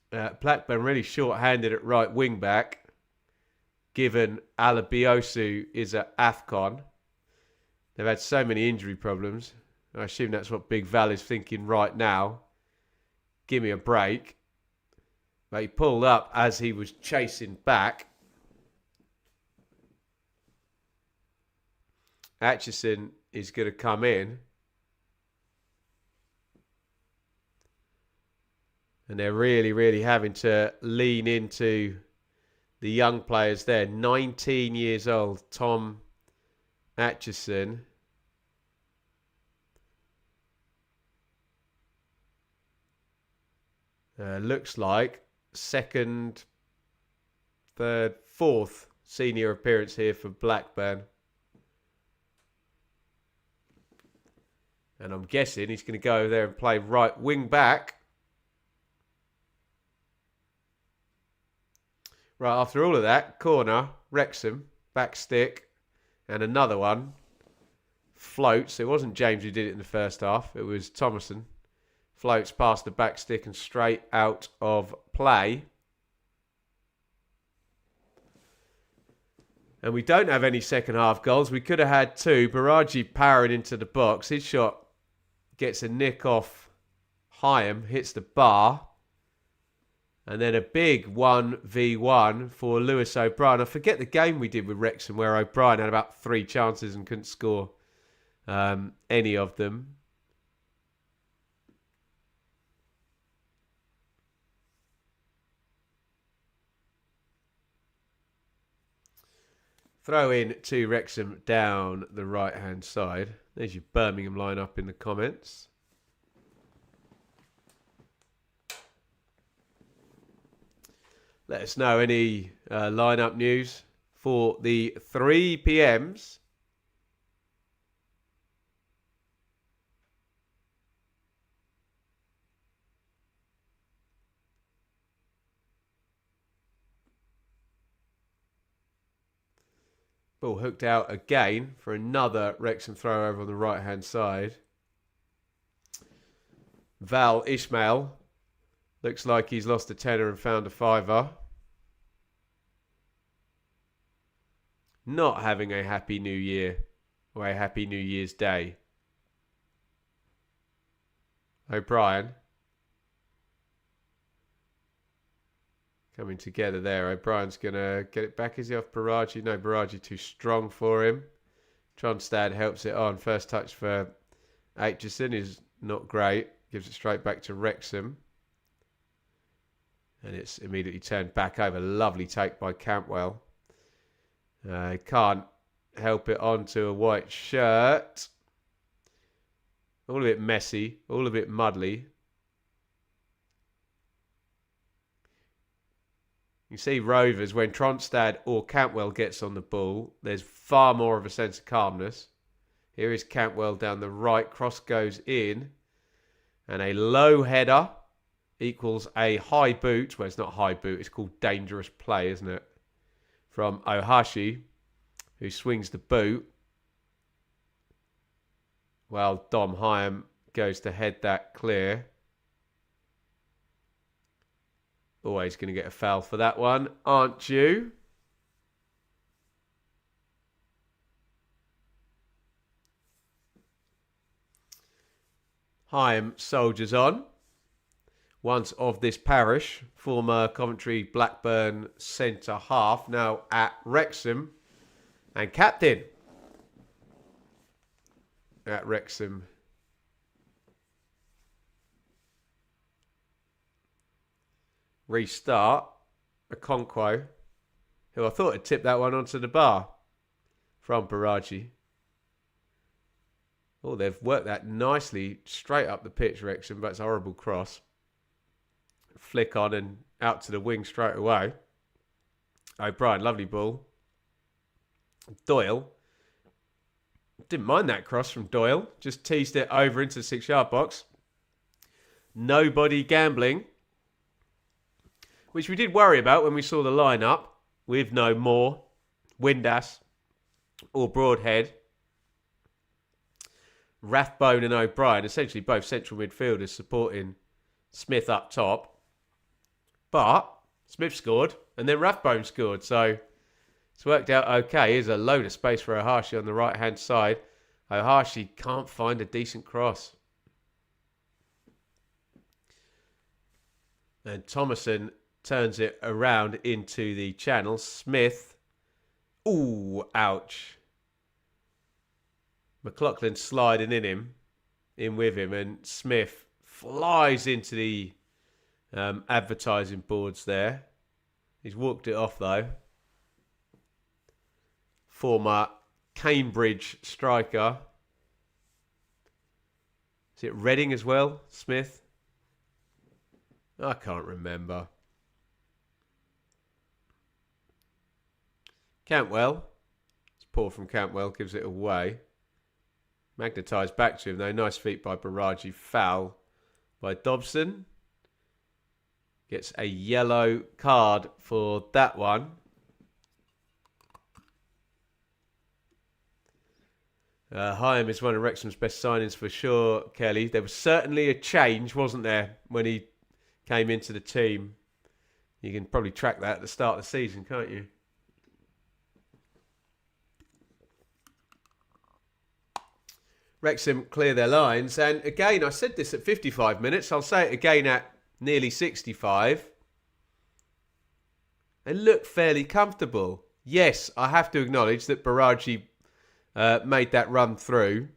Blackburn really short-handed at right wing back. Given Alabiosu is at AFCON. They've had so many injury problems. I assume that's what Big Val is thinking right now. Give me a break. But he pulled up as he was chasing back. Atchison is going to come in. And they're really, really having to lean into the young players there. 19 years old, Tom Atchison. Looks like second, third, fourth senior appearance here for Blackburn. And I'm guessing he's going to go over there and play right wing back. Right, after all of that, corner, Wrexham, back stick, and another one. Floats. It wasn't James who did it in the first half. It was Thomason. Floats past the back stick and straight out of play. And we don't have any second half goals. We could have had two. Baraji powering into the box. His shot gets a nick off Hyam, hits the bar. And then a big 1v1 for Lewis O'Brien. I forget the game we did with Wrexham where O'Brien had about 3 chances and couldn't score any of them. Throw in to Wrexham down the right-hand side. There's your Birmingham line-up in the comments. Let us know any line-up news for the 3 PMs. Ball hooked out again for another Wrexham throw over on the right-hand side. Val Ishmael looks like he's lost a tenner and found a fiver. Not having a happy new year or a happy New Year's Day. O'Brien. Coming together there. O'Brien's going to get it back. Is he off Baraji? No, Baraji too strong for him. Tronstad helps it on. First touch for Aitchison is not great. Gives it straight back to Wrexham. And it's immediately turned back over. Lovely take by Campwell. Can't help it onto a white shirt. All a bit messy. All a bit muddly. You see Rovers, when Tronstad or Cantwell gets on the ball, there's far more of a sense of calmness. Here is Cantwell down the right. Cross goes in. And a low header equals a high boot. Well, it's not high boot. It's called dangerous play, isn't it? From Ohashi, who swings the boot. Well, Dom Hyam goes to head that clear. Always going to get a foul for that one, aren't you? Hyam soldiers on. Once of this parish, former Coventry Blackburn centre half, now at Wrexham, and captain at Wrexham. Restart. Okonkwo, who I thought had tipped that one onto the bar from Baraji. Oh, they've worked that nicely straight up the pitch, Wrexham, but it's a horrible cross. Flick on and out to the wing straight away. O'Brien, lovely ball. Doyle. Didn't mind that cross from Doyle. Just teased it over into the 6-yard box. Nobody gambling. Which we did worry about when we saw the lineup with no Moore, Windass, or Broadhead. Rathbone and O'Brien, essentially both central midfielders supporting Smith up top. But Smith scored and then Rathbone scored. So it's worked out okay. Here's a load of space for Ohashi on the right-hand side. Ohashi can't find a decent cross. And Thomason turns it around into the channel. Smith. Ooh, ouch. McLaughlin sliding in with him, and Smith flies into the advertising boards there. He's walked it off though. Former Cambridge striker. Is it Reading as well, Smith? I can't remember. Cantwell. It's poor from Cantwell, gives it away. Magnetised back to him though. Nice feet by Baraji. Foul by Dobson. Gets a yellow card for that one. Hyam is one of Wrexham's best signings for sure, Kelly. There was certainly a change, wasn't there, when he came into the team. You can probably track that at the start of the season, can't you? Wrexham clear their lines. And again, I said this at 55 minutes. I'll say it again at nearly 65. They look fairly comfortable. Yes, I have to acknowledge that Baraji made that run through.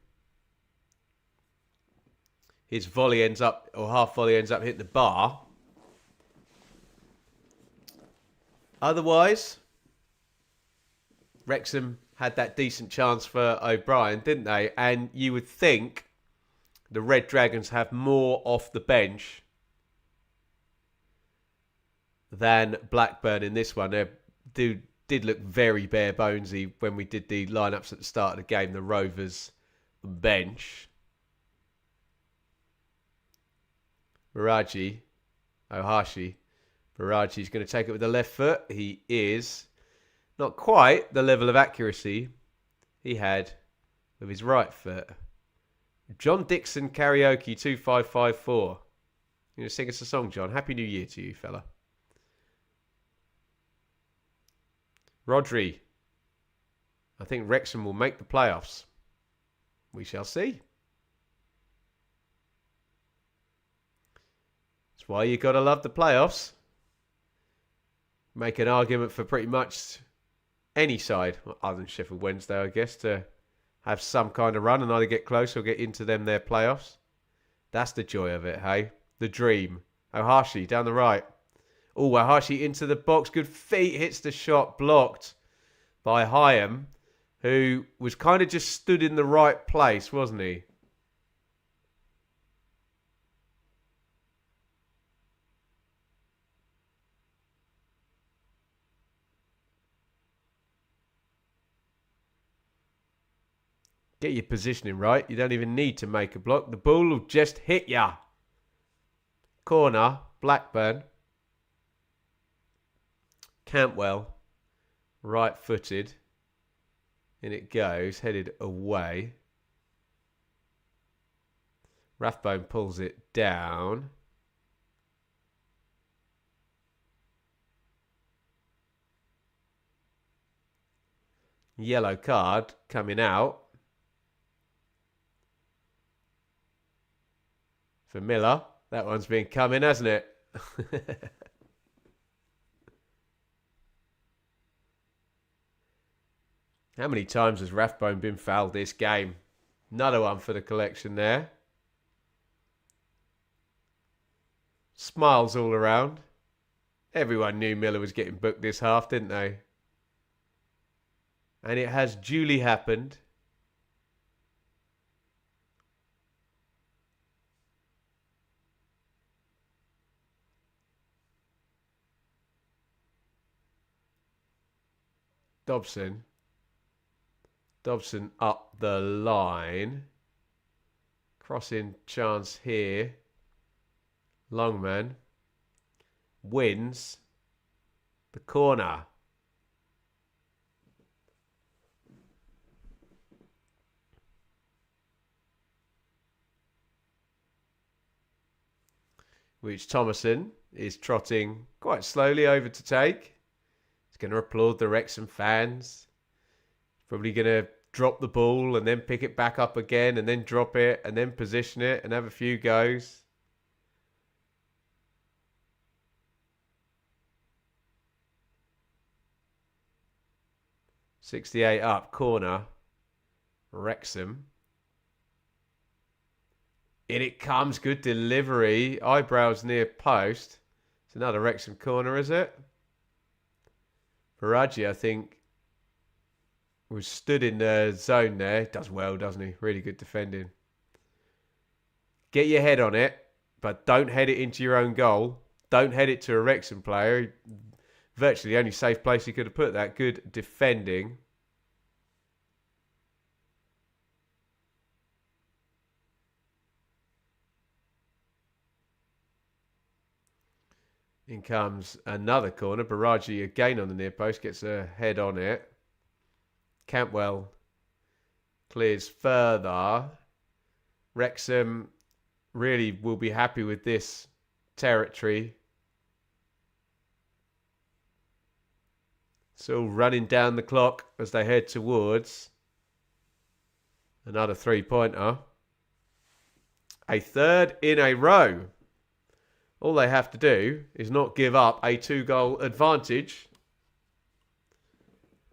His volley ends up, or half volley ends up hitting the bar. Otherwise, Wrexham had that decent chance for O'Brien, didn't they? And you would think the Red Dragons have more off the bench than Blackburn in this one. They did look very bare bonesy when we did the lineups at the start of the game. The Rovers bench. Baraji, Ohashi. Baraji's going to take it with the left foot. He is not quite the level of accuracy he had with his right foot. John Dixon Karaoke 2554. You're going to sing us a song, John. Happy New Year to you, fella. Rodri. I think Wrexham will make the playoffs. We shall see. That's why you got to love the playoffs. Make an argument for pretty much any side, other than Sheffield Wednesday, I guess, to have some kind of run and either get close or get into their playoffs. That's the joy of it, hey? The dream. Ohashi down the right. Oh, Ohashi into the box. Good feet. Hits the shot. Blocked by Hyam, who was kind of just stood in the right place, wasn't he? Get your positioning right. You don't even need to make a block. The ball will just hit ya. Corner. Blackburn. Cantwell. Right-footed. In it goes. Headed away. Rathbone pulls it down. Yellow card coming out. For Miller. That one's been coming, hasn't it? How many times has Rathbone been fouled this game? Another one for the collection there. Smiles all around. Everyone knew Miller was getting booked this half, didn't they? And it has duly happened. Dobson up the line. Crossing chance here. Longman wins the corner. Which Thomason is trotting quite slowly over to take. He's going to applaud the Wrexham fans. He's probably going to drop the ball and then pick it back up again and then drop it and then position it and have a few goes. 68 up, corner. Wrexham. In it comes, good delivery. Eyebrows near post. It's another Wrexham corner, is it? Baraji, I think, was stood in the zone there. Does well, doesn't he? Really good defending. Get your head on it, but don't head it into your own goal. Don't head it to a Wrexham player. Virtually the only safe place he could have put that. Good defending. In comes another corner. Baraji again on the near post. Gets a head on it. Cantwell clears further. Wrexham really will be happy with this territory. Still running down the clock as they head towards another 3-pointer. A third in a row. All they have to do is not give up a 2-goal advantage.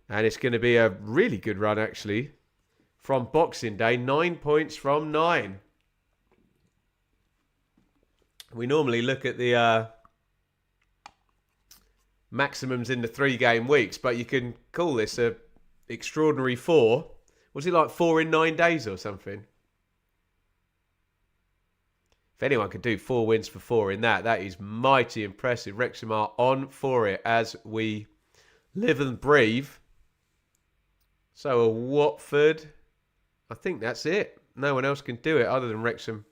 And it's going to be a really good run, actually, from Boxing Day. 9 points from 9. We normally look at the maximums in the 3-game weeks, but you can call this a extraordinary 4. Was it like 4 in 9 days or something? If anyone could do 4 wins for 4 in that, that is mighty impressive. Wrexham are on for it as we live and breathe. So a Watford, I think that's it. No one else can do it other than Wrexham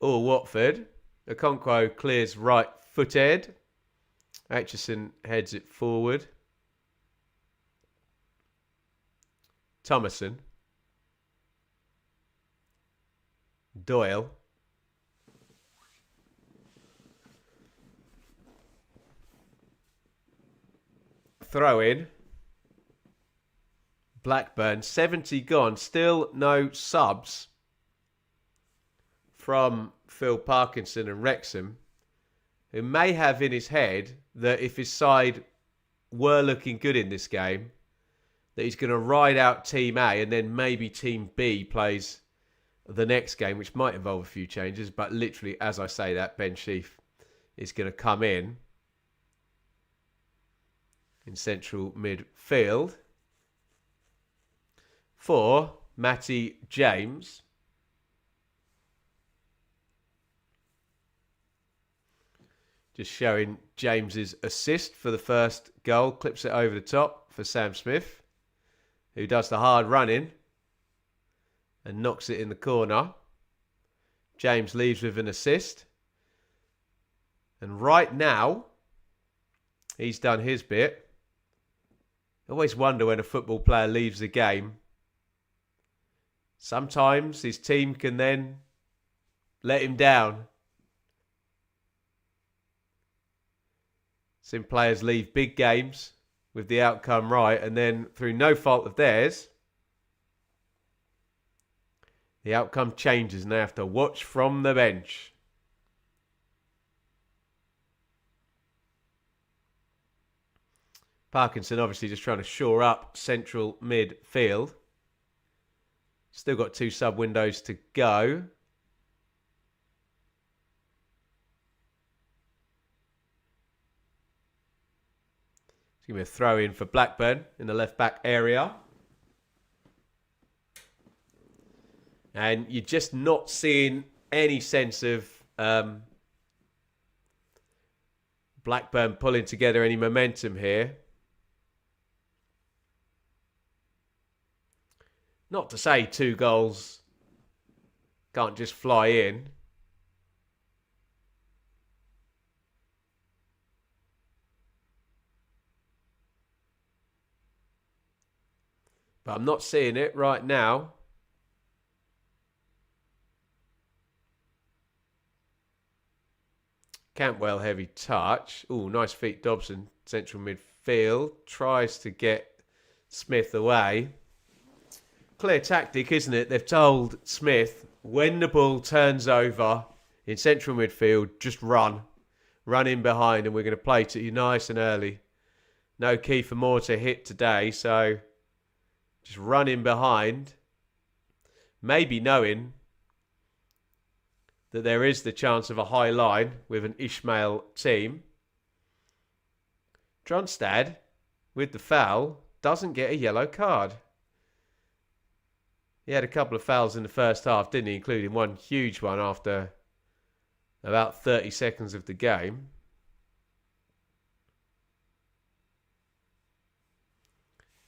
or Watford. Okonkwo clears right-footed. Aitchison heads it forward. Thomason. Doyle. Throw in. Blackburn, 70 gone. Still no subs from Phil Parkinson and Wrexham, who may have in his head that if his side were looking good in this game, that he's going to ride out Team A and then maybe Team B plays the next game, which might involve a few changes. But literally, as I say that, Ben Sheaf is going to come in central midfield for Matty James. Just showing James's assist for the first goal. Clips it over the top for Sam Smith, who does the hard running and knocks it in the corner. James leaves with an assist. And right now, he's done his bit. I always wonder when a football player leaves the game. Sometimes his team can then let him down. Seen players leave big games with the outcome right, and then through no fault of theirs, the outcome changes and they have to watch from the bench. Parkinson obviously just trying to shore up central midfield. Still got 2 sub windows to go. It's going to be a throw in for Blackburn in the left back area. And you're just not seeing any sense of Blackburn pulling together any momentum here. Not to say 2 goals can't just fly in. But I'm not seeing it right now. Cantwell, heavy touch. Oh, nice feet, Dobson. Central midfield. Tries to get Smith away. Clear tactic, isn't it? They've told Smith, when the ball turns over in central midfield, just run. Run in behind and we're going to play to you nice and early. No Kiefer Moore to hit today, so just running behind, maybe knowing that there is the chance of a high line with an Ishmael team. Tronstad, with the foul, doesn't get a yellow card. He had a couple of fouls in the first half, didn't he? Including one huge one after about 30 seconds of the game.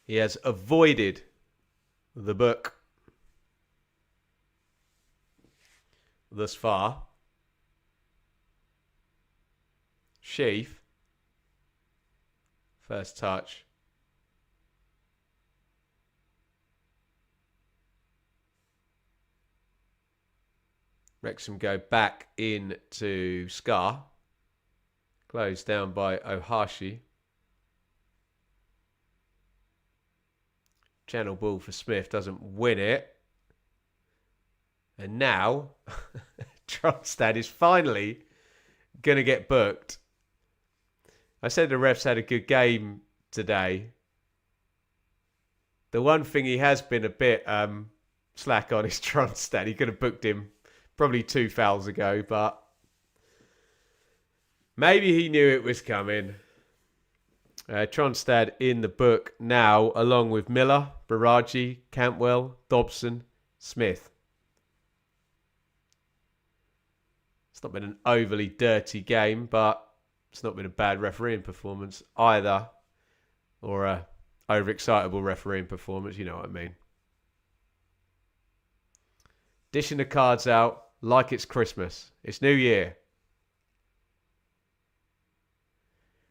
He has avoided the book thus far. Sheaf. First touch. Wrexham go back into Scar. Closed down by Ohashi. Channel ball for Smith. Doesn't win it. And now, Tronstad is finally going to get booked. I said the refs had a good game today. The one thing he has been a bit slack on is Tronstad. He could have booked him probably 2 fouls ago, but maybe he knew it was coming. Tronstad in the book now, along with Miller, Baraji, Cantwell, Dobson, Smith. It's not been an overly dirty game, but it's not been a bad refereeing performance either. Or a overexcitable refereeing performance, you know what I mean. Dishing the cards out like it's Christmas. It's New Year.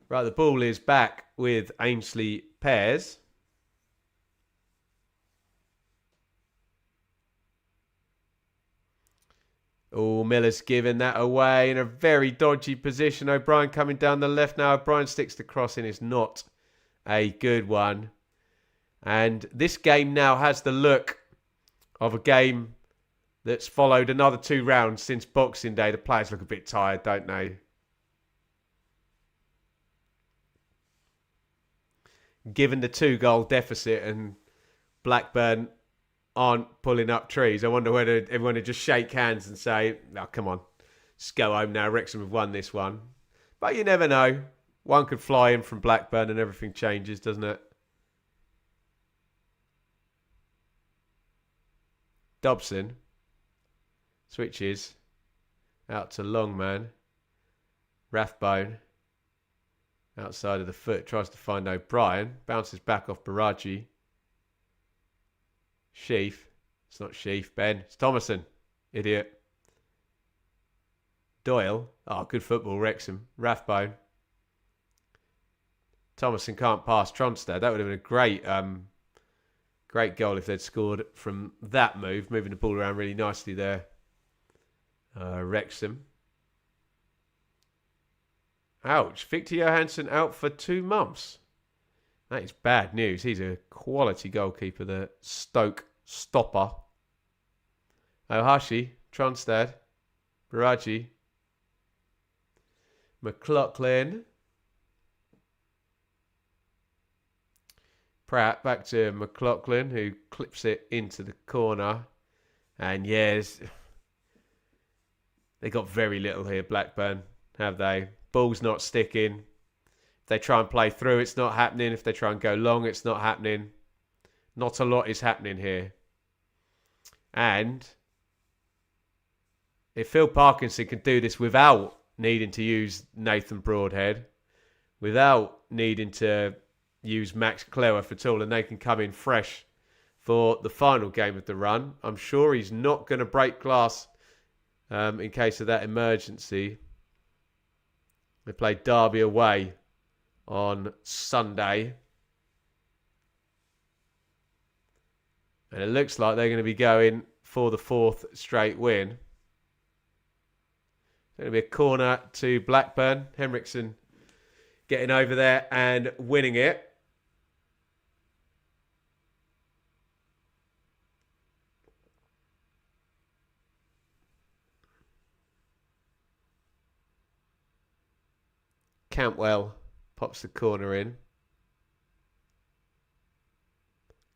Right, the ball is back with Ainsley Pears. Oh, Miller's giving that away in a very dodgy position. O'Brien coming down the left now. O'Brien sticks the cross in. It's not a good one. And this game now has the look of a game that's followed another 2 rounds since Boxing Day. The players look a bit tired, don't they? Given the 2-goal deficit and Blackburn aren't pulling up trees, I wonder whether everyone would just shake hands and say, oh, come on, let's go home now. Wrexham have won this one. But you never know. One could fly in from Blackburn and everything changes, doesn't it? Dobson switches out to Longman. Rathbone outside of the foot, tries to find O'Brien, bounces back off Baraji. Sheaf. It's not Sheaf, Ben. It's Thomason. Idiot. Doyle. Oh, good football, Wrexham. Rathbone. Thomason can't pass Tronstad. That would have been a great goal if they'd scored from that move. Moving the ball around really nicely there. Wrexham. Ouch. Victor Johansson out for 2 months. That is bad news. He's a quality goalkeeper, the Stoke stopper. Ohashi, Tronstad, Baraji, McLaughlin. Pratt back to McLaughlin, who clips it into the corner. And yes, they got very little here, Blackburn, have they? Ball's not sticking. If they try and play through, it's not happening. If they try and go long, it's not happening. Not a lot is happening here. And if Phil Parkinson can do this without needing to use Nathan Broadhead, without needing to use Max Cleworth at all, and they can come in fresh for the final game of the run, I'm sure he's not going to break glass in case of that emergency. They play Derby away on Sunday. And it looks like they're going to be going for the 4th straight win. It's going to be a corner to Blackburn. Henriksen getting over there and winning it. Cantwell pops the corner in.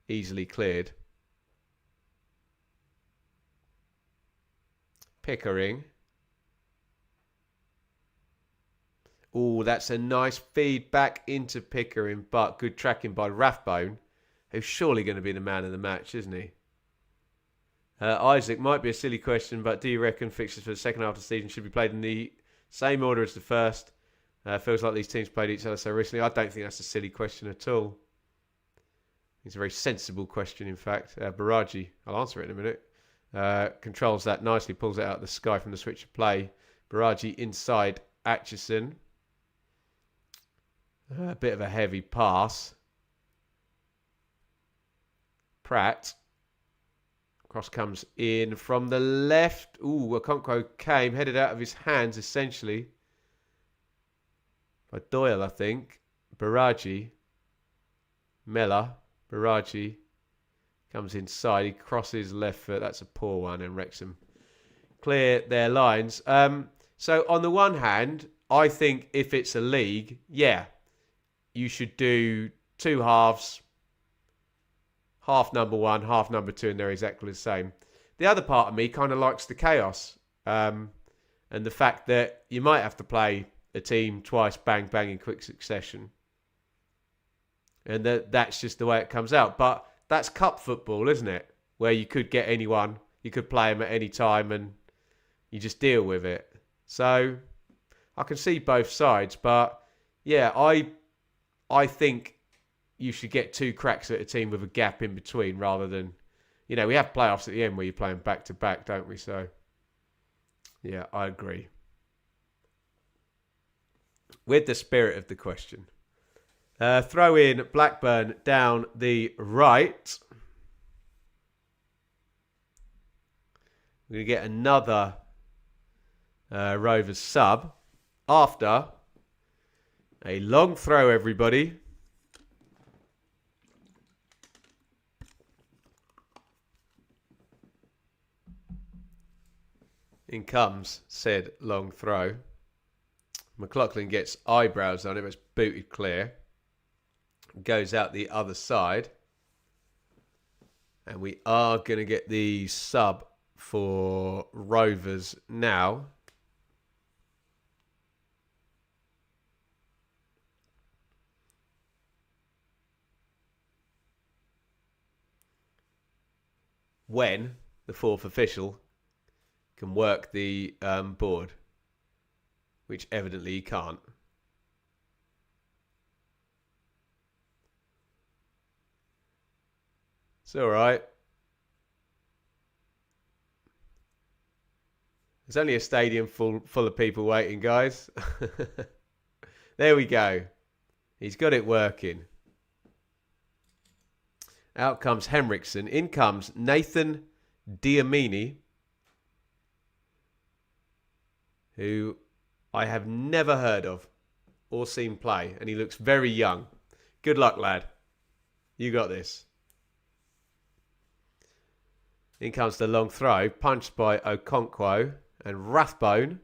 easily cleared. Pickering. Oh, that's a nice feed back into Pickering, but good tracking by Rathbone, who's surely going to be the man of the match, isn't he? Isaac, might be a silly question, but do you reckon fixtures for the second half of the season should be played in the same order as the first? Feels like these teams played each other so recently. I don't think that's a silly question at all. It's a very sensible question, in fact. Baraji, I'll answer it in a minute. Controls that nicely, pulls it out of the sky from the switch of play. Baraji inside Atchison. A bit of a heavy pass. Pratt. Cross comes in from the left. Ooh, Okonkwo came, headed out of his hands, essentially. By Doyle, I think. Baraji. Mella. Baraji. Comes inside. He crosses left foot. That's a poor one. And Wrexham clear their lines. So, on the one hand, I think if it's a league, yeah, you should do two halves. Half number one, half number two, and they're exactly the same. The other part of me kind of likes the chaos. And the fact that you might have to play a team twice, bang, bang, in quick succession. And that's just the way it comes out. But that's cup football, isn't it? Where you could get anyone, you could play them at any time, and you just deal with it. So I can see both sides. But yeah, I think you should get two cracks at a team with a gap in between rather than, we have playoffs at the end where you're playing back to back, don't we? So, yeah, I agree. With the spirit of the question. Throw in Blackburn down the right. We're going to get another Rovers sub after a long throw, everybody. In comes said long throw. McLaughlin gets eyebrows on it, but it's booted clear. Goes out the other side. And we are going to get the sub for Rovers now. When the fourth official can work the board, which evidently he can't. It's all right. There's only a stadium full of people waiting, guys. There we go. He's got it working. Out comes Henriksen. In comes Nathan Diamini, who I have never heard of or seen play. And he looks very young. Good luck, lad. You got this. In comes the long throw. Punched by Okonkwo. And Rathbone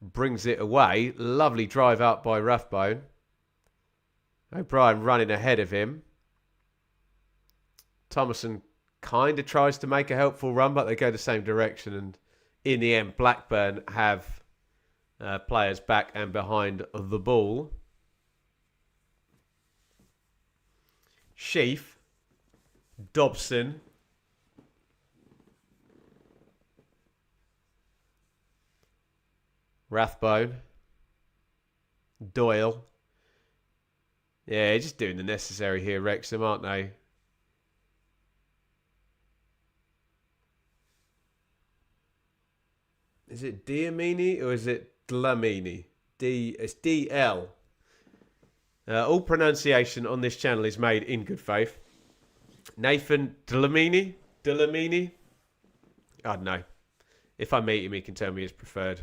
brings it away. Lovely drive out by Rathbone. O'Brien running ahead of him. Thomason kind of tries to make a helpful run, but they go the same direction. And in the end, Blackburn have players back and behind the ball. Sheaf. Dobson. Rathbone. Doyle. Yeah, just doing the necessary here, Wrexham, aren't they? Is it Diamini or is it Dlamini? It's DL. All pronunciation on this channel is made in good faith. Nathan Dlamini? I don't know. If I meet him, he can tell me his preferred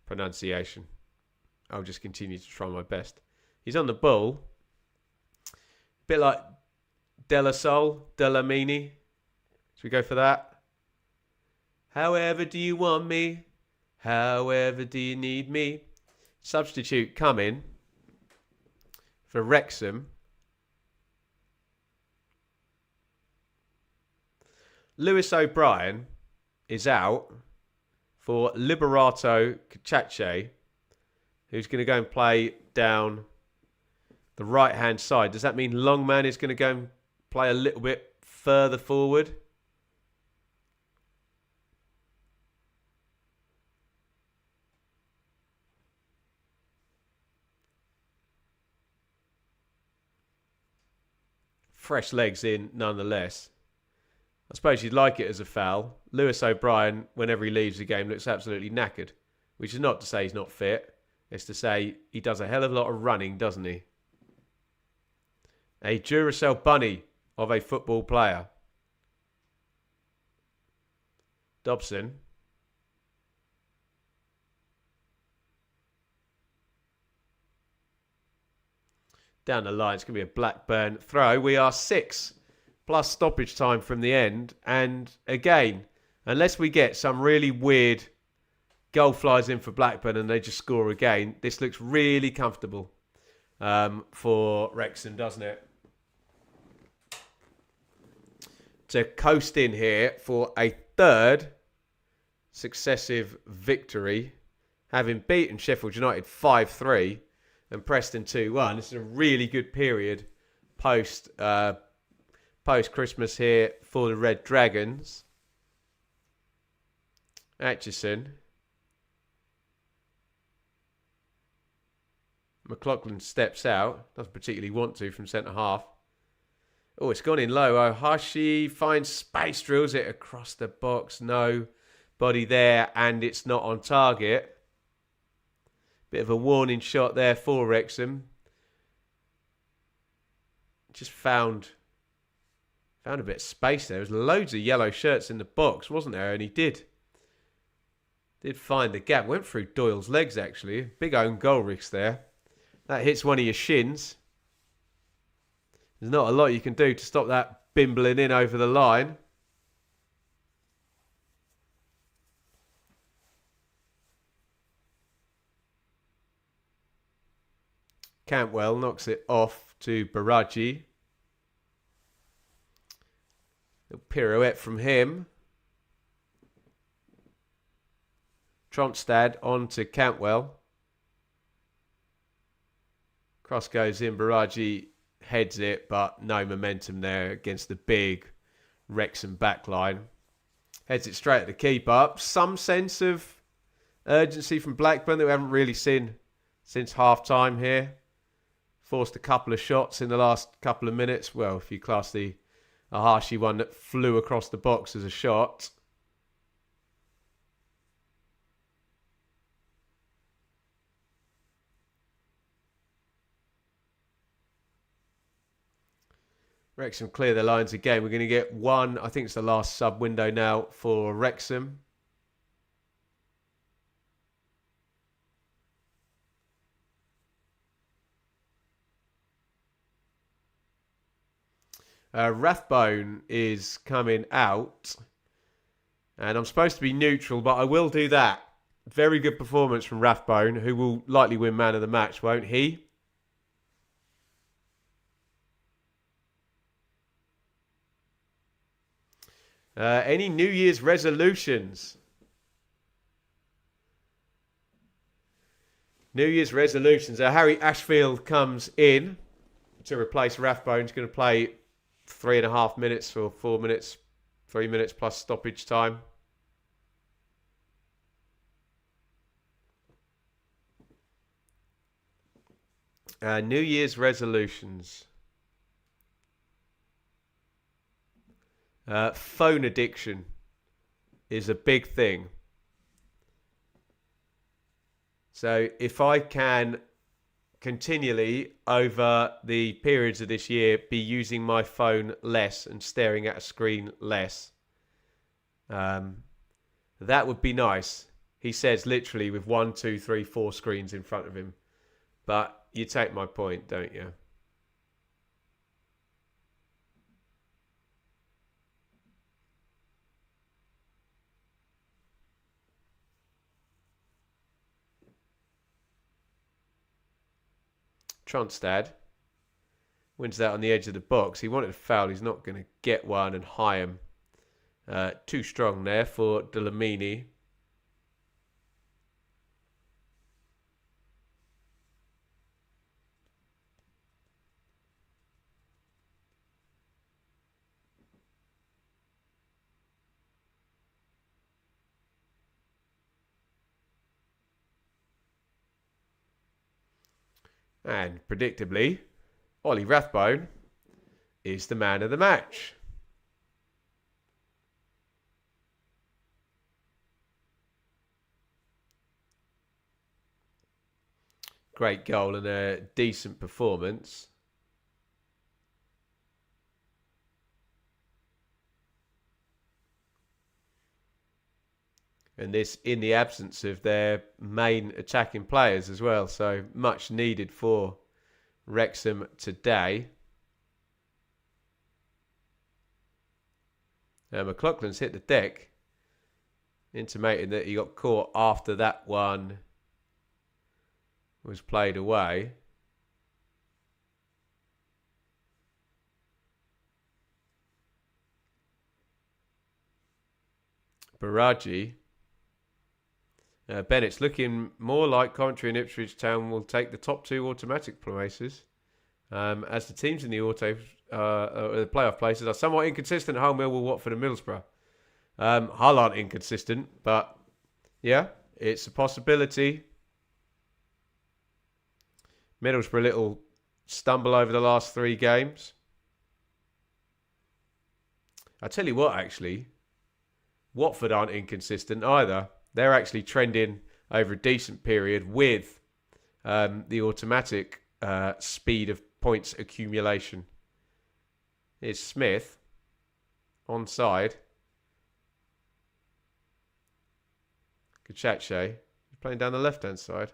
pronunciation. I'll just continue to try my best. He's on the ball. Bit like Della Sol, Delamini. Should we go for that? However do you want me? However do you need me? Substitute coming for Wrexham. Lewis O'Brien is out for Liberato Cachace, who's going to go and play down the right-hand side. Does that mean Longman is going to go and play a little bit further forward? Fresh legs in nonetheless. I suppose you'd like it as a foul. Lewis O'Brien, whenever he leaves the game, looks absolutely knackered. Which is not to say he's not fit. It's to say he does a hell of a lot of running, doesn't he? A Duracell bunny of a football player. Dobson. Down the line, it's going to be a Blackburn throw. We are 6 plus stoppage time from the end. And again, unless we get some really weird goal flies in for Blackburn and they just score again, this looks really comfortable for Wrexham, doesn't it? To coast in here for a third successive victory, having beaten Sheffield United 5-3 and Preston 2-1. This is a really good period post Christmas here for the Red Dragons. Atchison. McLaughlin steps out. Doesn't particularly want to from centre half. Oh, it's gone in low. Ohashi finds space, drills it across the box. Nobody there, and it's not on target. Bit of a warning shot there for Wrexham. Just found a bit of space there. There was loads of yellow shirts in the box, wasn't there? And he did find the gap. Went through Doyle's legs, actually. Big own goal risk there. That hits one of your shins. There's not a lot you can do to stop that bimbling in over the line. Cantwell knocks it off to Baraji. Little pirouette from him. Tronstad on to Cantwell. Cross goes in. Baraji heads it, but no momentum there against the big Wrexham backline. Heads it straight at the keeper. Some sense of urgency from Blackburn that we haven't really seen since half-time here. Forced a couple of shots in the last couple of minutes. Well, if you class the Ahashi one that flew across the box as a shot. Wrexham clear their lines again. We're going to get one, I think it's the last sub window now for Wrexham. Rathbone is coming out. And I'm supposed to be neutral, but I will do that. Very good performance from Rathbone, who will likely win man of the match, won't he? Any New Year's resolutions? New Year's resolutions. Harry Ashfield comes in to replace Rathbone. He's going to play 3.5 minutes or 4 minutes, 3 minutes plus stoppage time. New Year's resolutions. Phone addiction is a big thing. So if I can continually over the periods of this year be using my phone less and staring at a screen less, that would be nice. He says literally with 1, 2, 3, 4 screens in front of him. But you take my point, don't you? Tronstad wins that on the edge of the box. He wanted a foul. He's not going to get one, and Hyam Too strong there for Delamini. And predictably, Ollie Rathbone is the man of the match. Great goal and a decent performance. And this in the absence of their main attacking players as well. So much needed for Wrexham today. McLaughlin's hit the deck, intimating that he got caught after that one was played away. Baraji. Bennett's looking more like Coventry and Ipswich Town will take the top two automatic places. As the teams in the the playoff places are somewhat inconsistent. Hull, Millwall, Watford and Middlesbrough. Hull aren't inconsistent, but yeah, it's a possibility. Middlesbrough a little stumble over the last 3 games. I tell you what, actually, Watford aren't inconsistent either. They're actually trending over a decent period with the automatic speed of points accumulation. Here's Smith onside. Kachache playing down the left-hand side.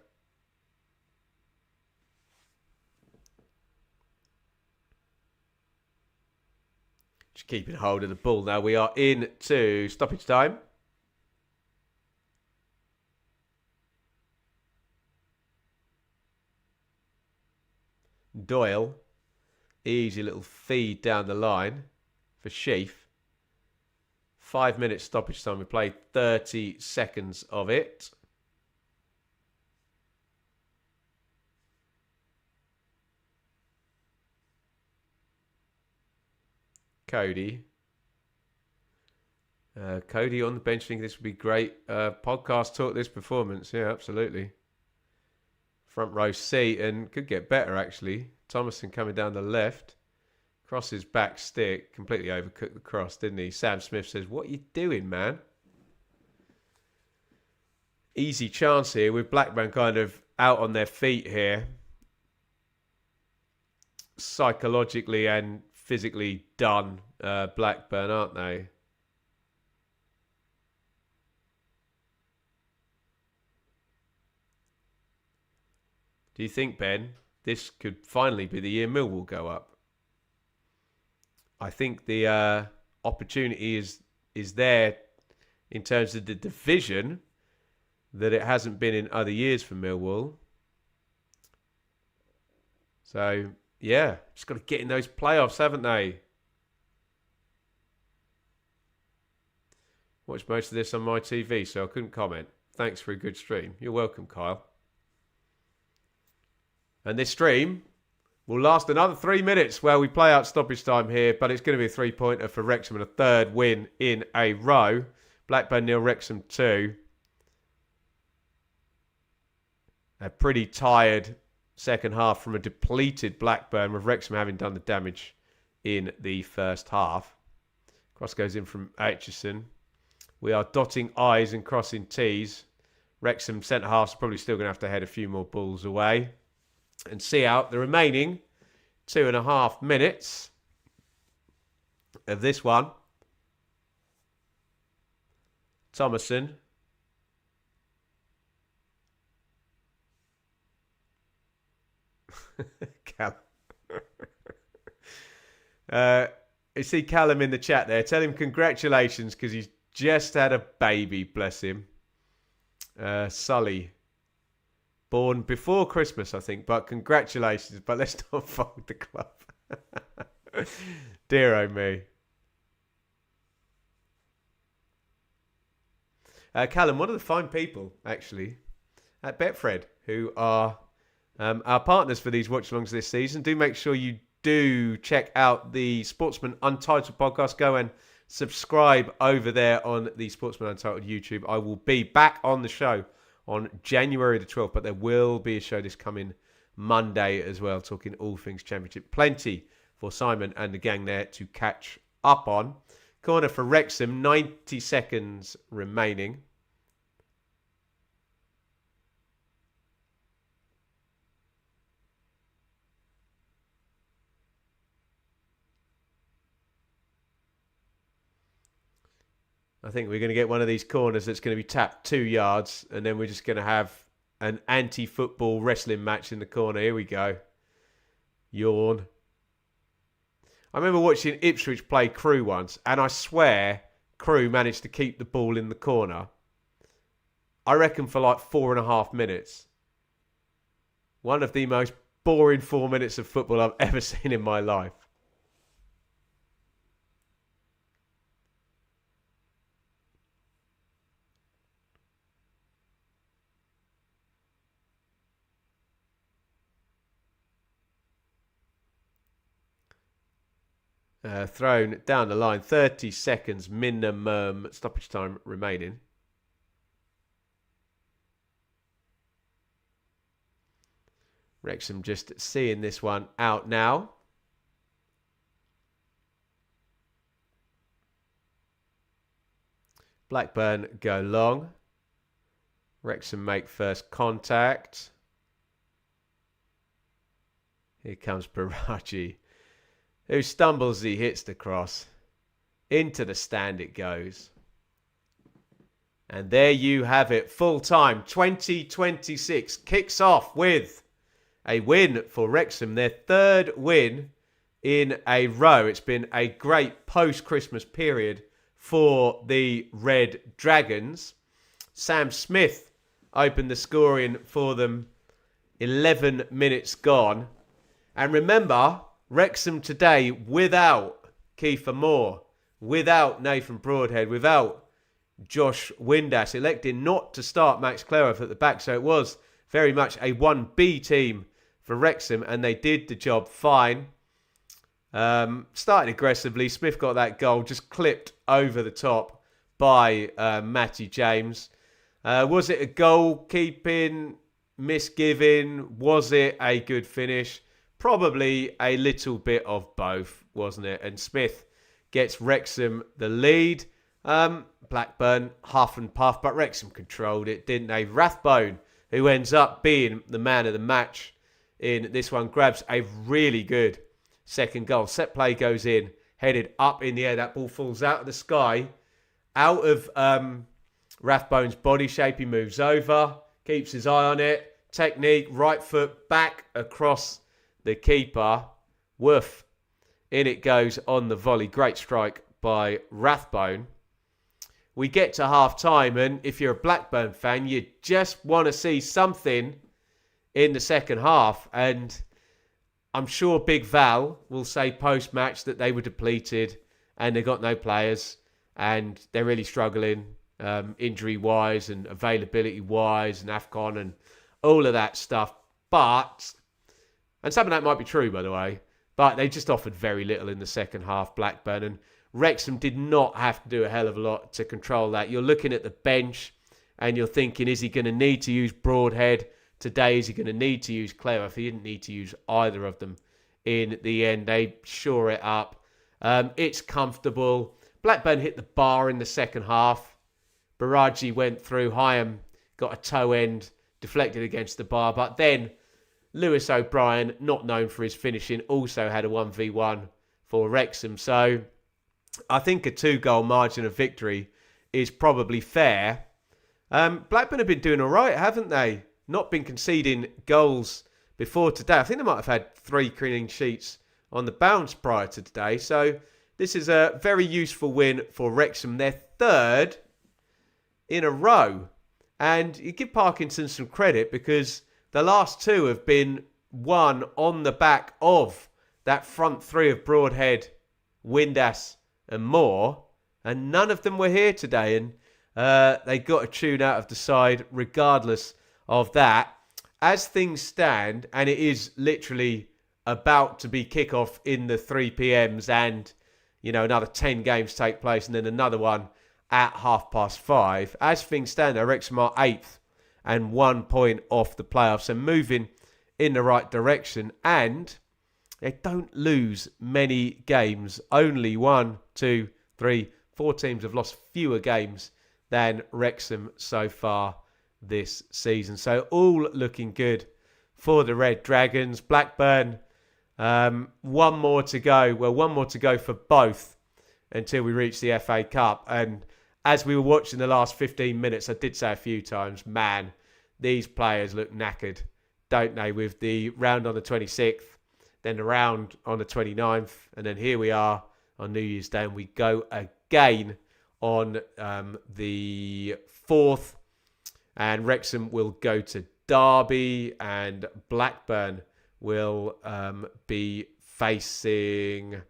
Just keeping hold of the ball now. We are into stoppage time. Doyle. Easy little feed down the line for Sheaf. 5 minutes stoppage time. We played 30 seconds of it. Cody. Cody on the bench. Think this would be great. Podcast talk this performance. Yeah, absolutely. Front row seat and could get better actually. Thomason coming down the left. Crosses back stick. Completely overcooked the cross, didn't he? Sam Smith says, "What are you doing, man?" Easy chance here with Blackburn kind of out on their feet here. Psychologically and physically done, Blackburn, aren't they? Do you think, Ben, this could finally be the year Millwall go up? I think the opportunity is there in terms of the division that it hasn't been in other years for Millwall. So, yeah, just got to get in those playoffs, haven't they? Watched most of this on my TV, so I couldn't comment. Thanks for a good stream. You're welcome, Kyle. And this stream will last another 3 minutes while we play out stoppage time here, but it's going to be a 3-pointer for Wrexham and a 3rd win in a row. Blackburn 0, Wrexham 2. A pretty tired second half from a depleted Blackburn, with Wrexham having done the damage in the first half. Cross goes in from Aitchison. We are dotting I's and crossing T's. Wrexham centre half's probably still going to have to head a few more balls away. And see out the remaining 2.5 minutes of this one. Thomason. Callum. You see Callum in the chat there. Tell him congratulations because he's just had a baby, bless him. Sully. Born before Christmas, I think, but congratulations. But let's not fold the club. Dear oh me. Callum, one of the fine people, actually, at Betfred, who are our partners for these watch-alongs this season. Do make sure you do check out the Sportsman Untitled podcast. Go and subscribe over there on the Sportsman Untitled YouTube. I will be back on the show on January the 12th, but there will be a show this coming Monday as well, talking all things Championship. Plenty for Simon and the gang there to catch up on. Corner for Wrexham, 90 seconds remaining. I think we're going to get one of these corners that's going to be tapped 2 yards, and then we're just going to have an anti-football wrestling match in the corner. Here we go. Yawn. I remember watching Ipswich play Crewe once, and I swear Crewe managed to keep the ball in the corner. I reckon for like 4.5 minutes. One of the most boring 4 minutes of football I've ever seen in my life. Thrown down the line. 30 seconds minimum stoppage time remaining. Wrexham just seeing this one out now. Blackburn go long. Wrexham make first contact. Here comes Baraji, who stumbles as he hits the cross. Into the stand it goes. And there you have it. Full time 2026 kicks off with a win for Wrexham. Their third win in a row. It's been a great post-Christmas period for the Red Dragons. Sam Smith opened the scoring for them. 11 minutes gone. And remember, Wrexham today without Kiefer Moore, without Nathan Broadhead, without Josh Windass, electing not to start Max Cleroff at the back. So it was very much a 1B team for Wrexham, and they did the job fine. Started aggressively. Smith got that goal just clipped over the top by Matty James. Was it a goalkeeping misgiving? Was it a good finish? Probably a little bit of both, wasn't it? And Smith gets Wrexham the lead. Blackburn huff and puff, but Wrexham controlled it, didn't they? Rathbone, who ends up being the man of the match in this one, grabs a really good second goal. Set play goes in, headed up in the air. That ball falls out of the sky, out of Rathbone's body shape. He moves over, keeps his eye on it. Technique, right foot back across the keeper. Woof. In it goes on the volley. Great strike by Rathbone. We get to half time, and if you're a Blackburn fan, you just want to see something in the second half. And I'm sure Big Val will say post-match that they were depleted and they got no players and they're really struggling injury-wise and availability-wise and AFCON and all of that stuff. But, and some of that might be true, by the way, but they just offered very little in the second half, Blackburn. And Wrexham did not have to do a hell of a lot to control that. You're looking at the bench and you're thinking, is he going to need to use Broadhead today? Is he going to need to use Cleroff? He didn't need to use either of them in the end. They shore it up. It's comfortable. Blackburn hit the bar in the second half. Baraji went through. Hyam got a toe end, deflected against the bar. But then Lewis O'Brien, not known for his finishing, also had a 1v1 for Wrexham. So I think a 2-goal margin of victory is probably fair. Blackburn have been doing all right, haven't they? Not been conceding goals before today. I think they might have had 3 clean sheets on the bounce prior to today. So this is a very useful win for Wrexham. Their third in a row. And you give Parkinson some credit because the last 2 have been won on the back of that front 3 of Broadhead, Windass and Moore. And none of them were here today. And They got a tune out of the side regardless of that. As things stand, and it is literally about to be kickoff in the 3 p.m.s, and another 10 games take place, and then another one at 5:30. As things stand, Wrexham are 8th and 1 point off the playoffs, and moving in the right direction. And they don't lose many games. Only 1, 2, 3, 4 teams have lost fewer games than Wrexham so far this season. So all looking good for the Red Dragons. Blackburn, one more to go. Well, one more to go for both until we reach the FA Cup. And as we were watching the last 15 minutes, I did say a few times, man, these players look knackered, don't they? With the round on the 26th, then the round on the 29th, and then here we are on New Year's Day, and we go again on the 4th. And Wrexham will go to Derby, and Blackburn will be facing...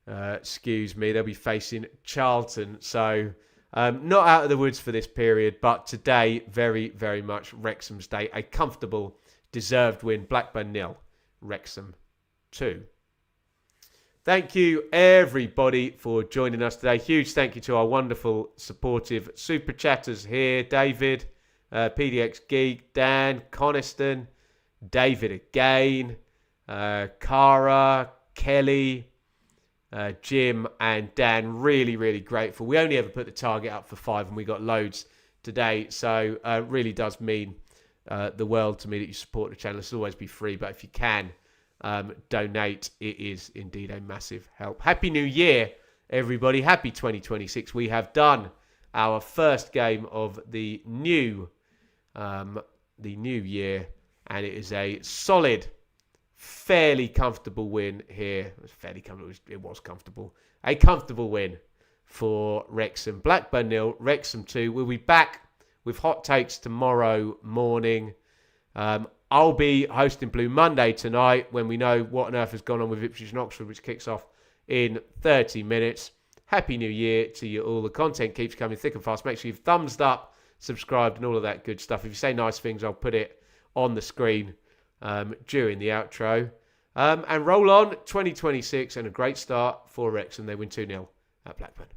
they'll be facing Charlton. So not out of the woods for this period, but today, very, very much Wrexham's day. A comfortable, deserved win. Blackburn 0, Wrexham 2. Thank you, everybody, for joining us today. Huge thank you to our wonderful, supportive super chatters here. David, PDX Geek, Dan, Coniston, David again, Cara, Kelly, Jim and Dan. Really, really grateful. We only ever put the target up for 5 and we got loads today. So it really does mean the world to me that you support the channel. It'll always be free, but if you can donate, it is indeed a massive help. Happy New Year, everybody. Happy 2026. We have done our first game of the new year, and it is a solid, fairly comfortable win here. It was fairly comfortable. It was comfortable. A comfortable win for Wrexham. Blackburn 0, Wrexham 2. We'll be back with hot takes tomorrow morning. I'll be hosting Blue Monday tonight when we know what on earth has gone on with Ipswich and Oxford, which kicks off in 30 minutes. Happy New Year to you all. The content keeps coming thick and fast. Make sure you've thumbs up, subscribed, and all of that good stuff. If you say nice things, I'll put it on the screen during the outro. And roll on 2026 and a great start for Wrexham. They win 2-0 at Blackburn.